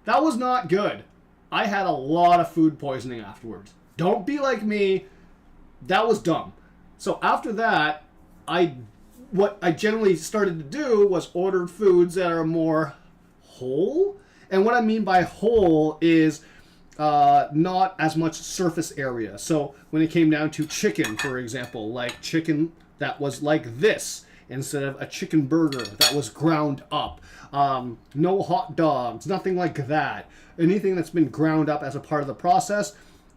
That was not good. I had a lot of food poisoning afterwards. Don't be like me. That was dumb. So after that, what I generally started to do was order foods that are more whole. And what I mean by whole is not as much surface area. So when it came down to chicken, for example, like chicken that was like this instead of a chicken burger that was ground up. No hot dogs, nothing like that. Anything that's been ground up as a part of the process,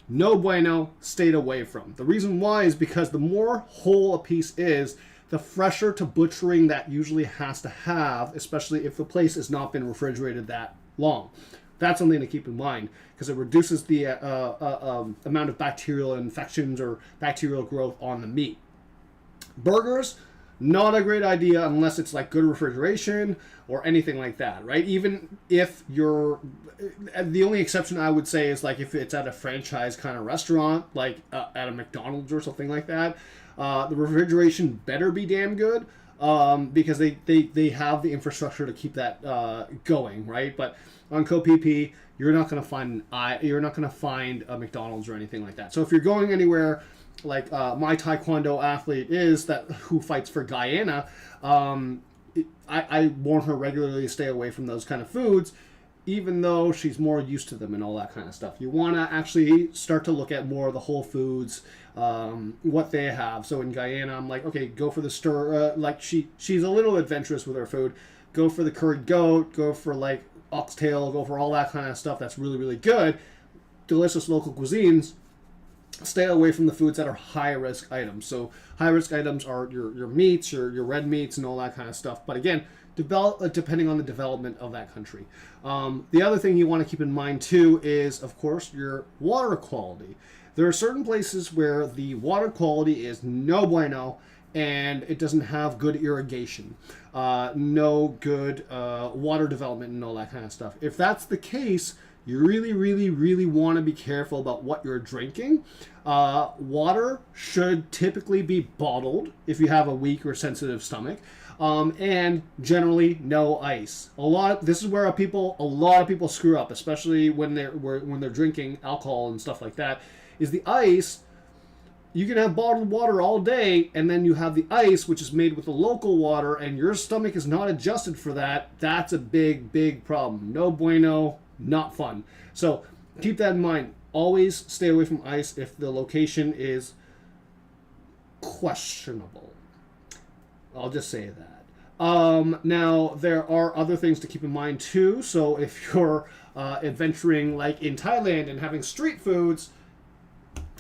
no bueno, stayed away from. The reason why is because the more whole a piece is, the fresher to butchering that usually has to have, especially if the place has not been refrigerated that long. That's something to keep in mind because it reduces the amount of bacterial infections or bacterial growth on the meat. Burgers, not a great idea unless it's like good refrigeration or anything like that, right? Even if you're, the only exception I would say is like if it's at a franchise kind of restaurant, like at a McDonald's or something like that, the refrigeration better be damn good because they have the infrastructure to keep that going, right? But on CoPP, you're not going to find a McDonald's or anything like that. So if you're going anywhere like my Taekwondo athlete is who fights for Guyana, I warn her regularly to stay away from those kind of foods, even though she's more used to them and all that kind of stuff. You want to actually start to look at more of the whole foods, what they have. So in Guyana, I'm like, okay, go for the stir. Like she's a little adventurous with her food. Go for the curried goat. Go for like oxtail. Go for all that kind of stuff. That's really, really good. Delicious local cuisines. Stay away from the foods that are high-risk items. So high-risk items are your meats, your red meats, and all that kind of stuff. But again, depending on the development of that country. The other thing you want to keep in mind, too, is, of course, your water quality. There are certain places where the water quality is no bueno, and it doesn't have good irrigation, no good water development, and all that kind of stuff. If that's the case, you really, really, really want to be careful about what you're drinking. Water should typically be bottled if you have a weak or sensitive stomach, and generally no ice. This is where a lot of people screw up, especially when they're drinking alcohol and stuff like that. Is the ice? You can have bottled water all day, and then you have the ice, which is made with the local water, and your stomach is not adjusted for that. That's a big, big problem. No bueno. Not fun. So keep that in mind. Always stay away from ice if the location is questionable. I'll just say that. Now, there are other things to keep in mind too. So if you're adventuring like in Thailand and having street foods,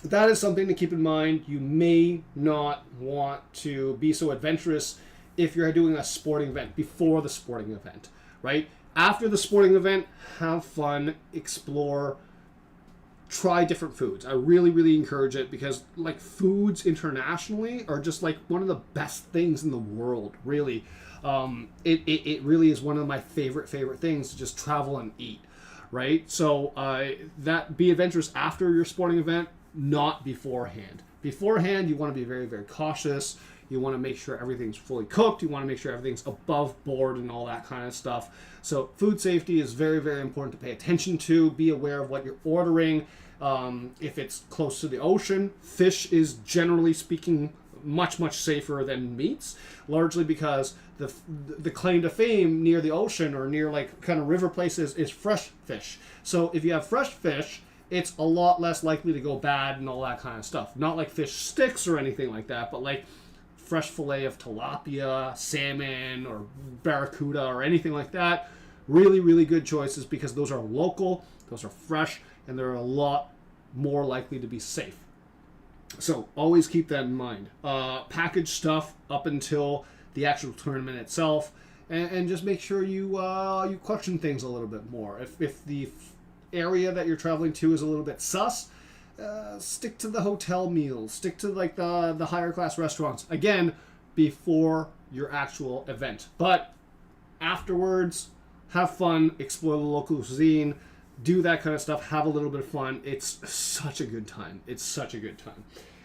that is something to keep in mind. You may not want to be so adventurous if you're doing a sporting event before the sporting event, right? After the sporting event, have fun, explore, try different foods. I really, really encourage it because like foods internationally are just like one of the best things in the world, really. It really is one of my favorite things to just travel and eat, right? So be adventurous after your sporting event, not beforehand. Beforehand, you want to be very, very cautious. You want to make sure everything's fully cooked. You want to make sure everything's above board and all that kind of stuff. So food safety is very, very important to pay attention to. Be aware of what you're ordering. If it's close to the ocean, fish is generally speaking much, much safer than meats, largely because the claim to fame near the ocean or near like kind of river places is fresh fish. So if you have fresh fish, it's a lot less likely to go bad and all that kind of stuff. Not like fish sticks or anything like that, but like fresh fillet of tilapia, salmon, or barracuda, or anything like that. Really, really good choices because those are local, those are fresh, and they're a lot more likely to be safe. So always keep that in mind. Package stuff up until the actual tournament itself, and just make sure you question things a little bit more. If the area that you're traveling to is a little bit sus, stick to the hotel meals, stick to like the higher class restaurants. Again, before your actual event. But afterwards, have fun, explore the local cuisine, do that kind of stuff, have a little bit of fun. It's such a good time. It's such a good time.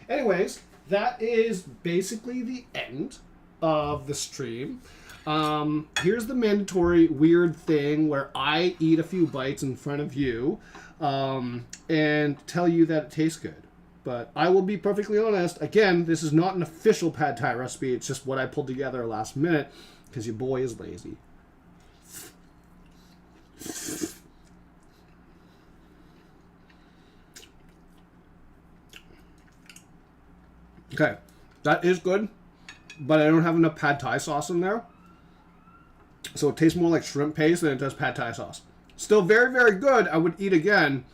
Anyways, that is basically the end of the stream. Here's the mandatory weird thing where I eat a few bites in front of you and tell you that it tastes good. But I will be perfectly honest. Again, this is not an official pad thai recipe. It's just what I pulled together last minute because your boy is lazy. Okay, that is good, but I don't have enough pad thai sauce in there. So it tastes more like shrimp paste than it does pad thai sauce. Still very, very good. I would eat again.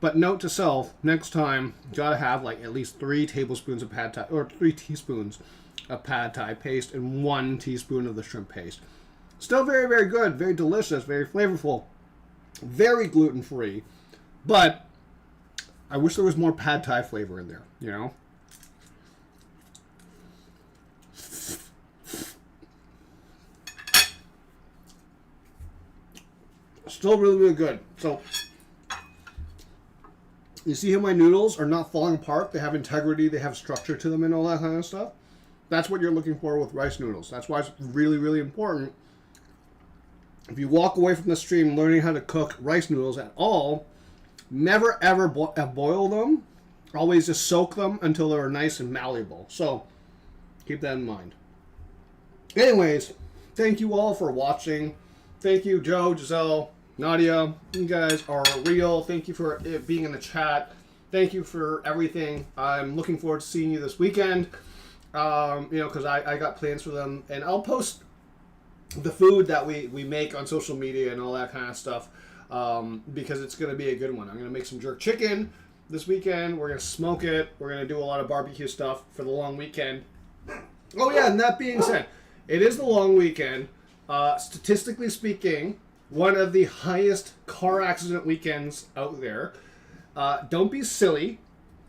But note to self, next time, you gotta have like at least 3 tablespoons of pad thai, or 3 teaspoons of pad thai paste and 1 teaspoon of the shrimp paste. Still very, very good. Very delicious. Very flavorful. Very gluten-free. But I wish there was more pad thai flavor in there, you know? Still really, really good. So, you see how my noodles are not falling apart? They have integrity, they have structure to them and all that kind of stuff. That's what you're looking for with rice noodles. That's why it's really, really important. If you walk away from the stream learning how to cook rice noodles at all, never ever boil them. Always just soak them until they're nice and malleable. So, keep that in mind. Anyways, thank you all for watching. Thank you, Joe, Giselle, Nadia. You guys are real. Thank you for being in the chat. Thank you for everything. I'm looking forward to seeing you this weekend. Because I got plans for them. And I'll post the food that we make on social media and all that kind of stuff. Because it's going to be a good one. I'm going to make some jerk chicken this weekend. We're going to smoke it. We're going to do a lot of barbecue stuff for the long weekend. Oh, yeah, and that being said, it is the long weekend. Statistically speaking, one of the highest car accident weekends out there. Don't be silly.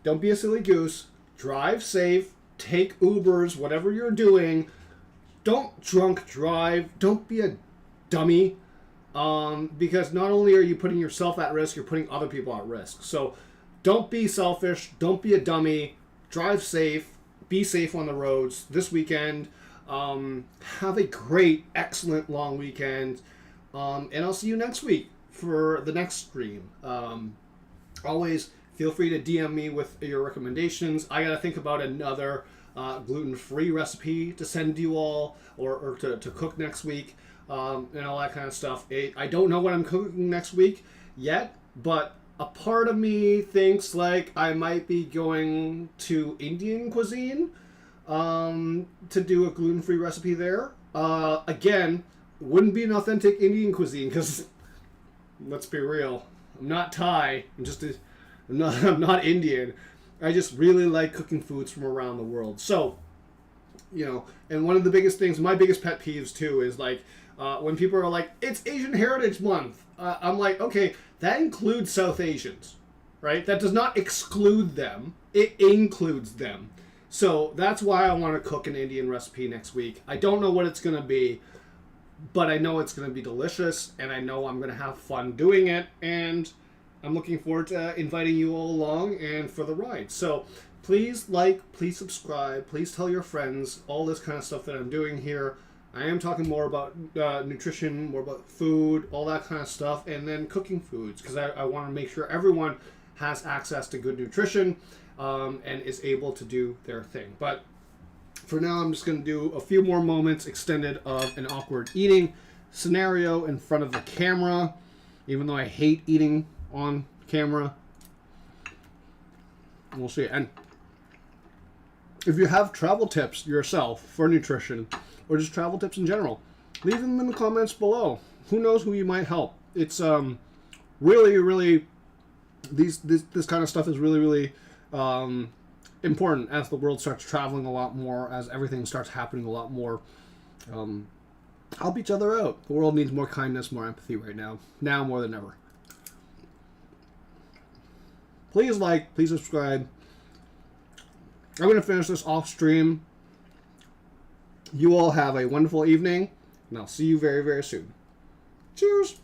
Don't be a silly goose. Drive safe. Take Ubers, whatever you're doing. Don't drunk drive. Don't be a dummy. Because not only are you putting yourself at risk, you're putting other people at risk. So don't be selfish. Don't be a dummy. Drive safe. Be safe on the roads this weekend. Have a great, excellent long weekend. And I'll see you next week for the next stream. Always feel free to DM me with your recommendations. I got to think about another gluten-free recipe to send you all or to cook next week and all that kind of stuff. I don't know what I'm cooking next week yet, but a part of me thinks like I might be going to Indian cuisine to do a gluten-free recipe there. Again, wouldn't be an authentic Indian cuisine because, let's be real, I'm not Thai. I'm not Indian. I just really like cooking foods from around the world. So, and one of the biggest things, my biggest pet peeves too, is like when people are like, it's Asian Heritage Month. I'm like, okay, that includes South Asians, right? That does not exclude them. It includes them. So that's why I want to cook an Indian recipe next week. I don't know what it's going to be, but I know it's going to be delicious, and I know I'm going to have fun doing it, and I'm looking forward to inviting you all along and for the ride. So please please subscribe, please tell your friends, all this kind of stuff that I'm doing here. I am talking more about nutrition, more about food, all that kind of stuff, and then cooking foods, because I want to make sure everyone has access to good nutrition and is able to do their thing. But for now, I'm just going to do a few more moments extended of an awkward eating scenario in front of the camera, even though I hate eating on camera. We'll see. And if you have travel tips yourself for nutrition, or just travel tips in general, leave them in the comments below. Who knows who you might help. It's really, really, this kind of stuff is really, really important as the world starts traveling a lot more, as everything starts happening a lot more. Help each other out. The world needs more kindness, more empathy right now more than ever. Please like, please subscribe. I'm going to finish this off stream. You all have a wonderful evening, and I'll see you very, very soon. Cheers!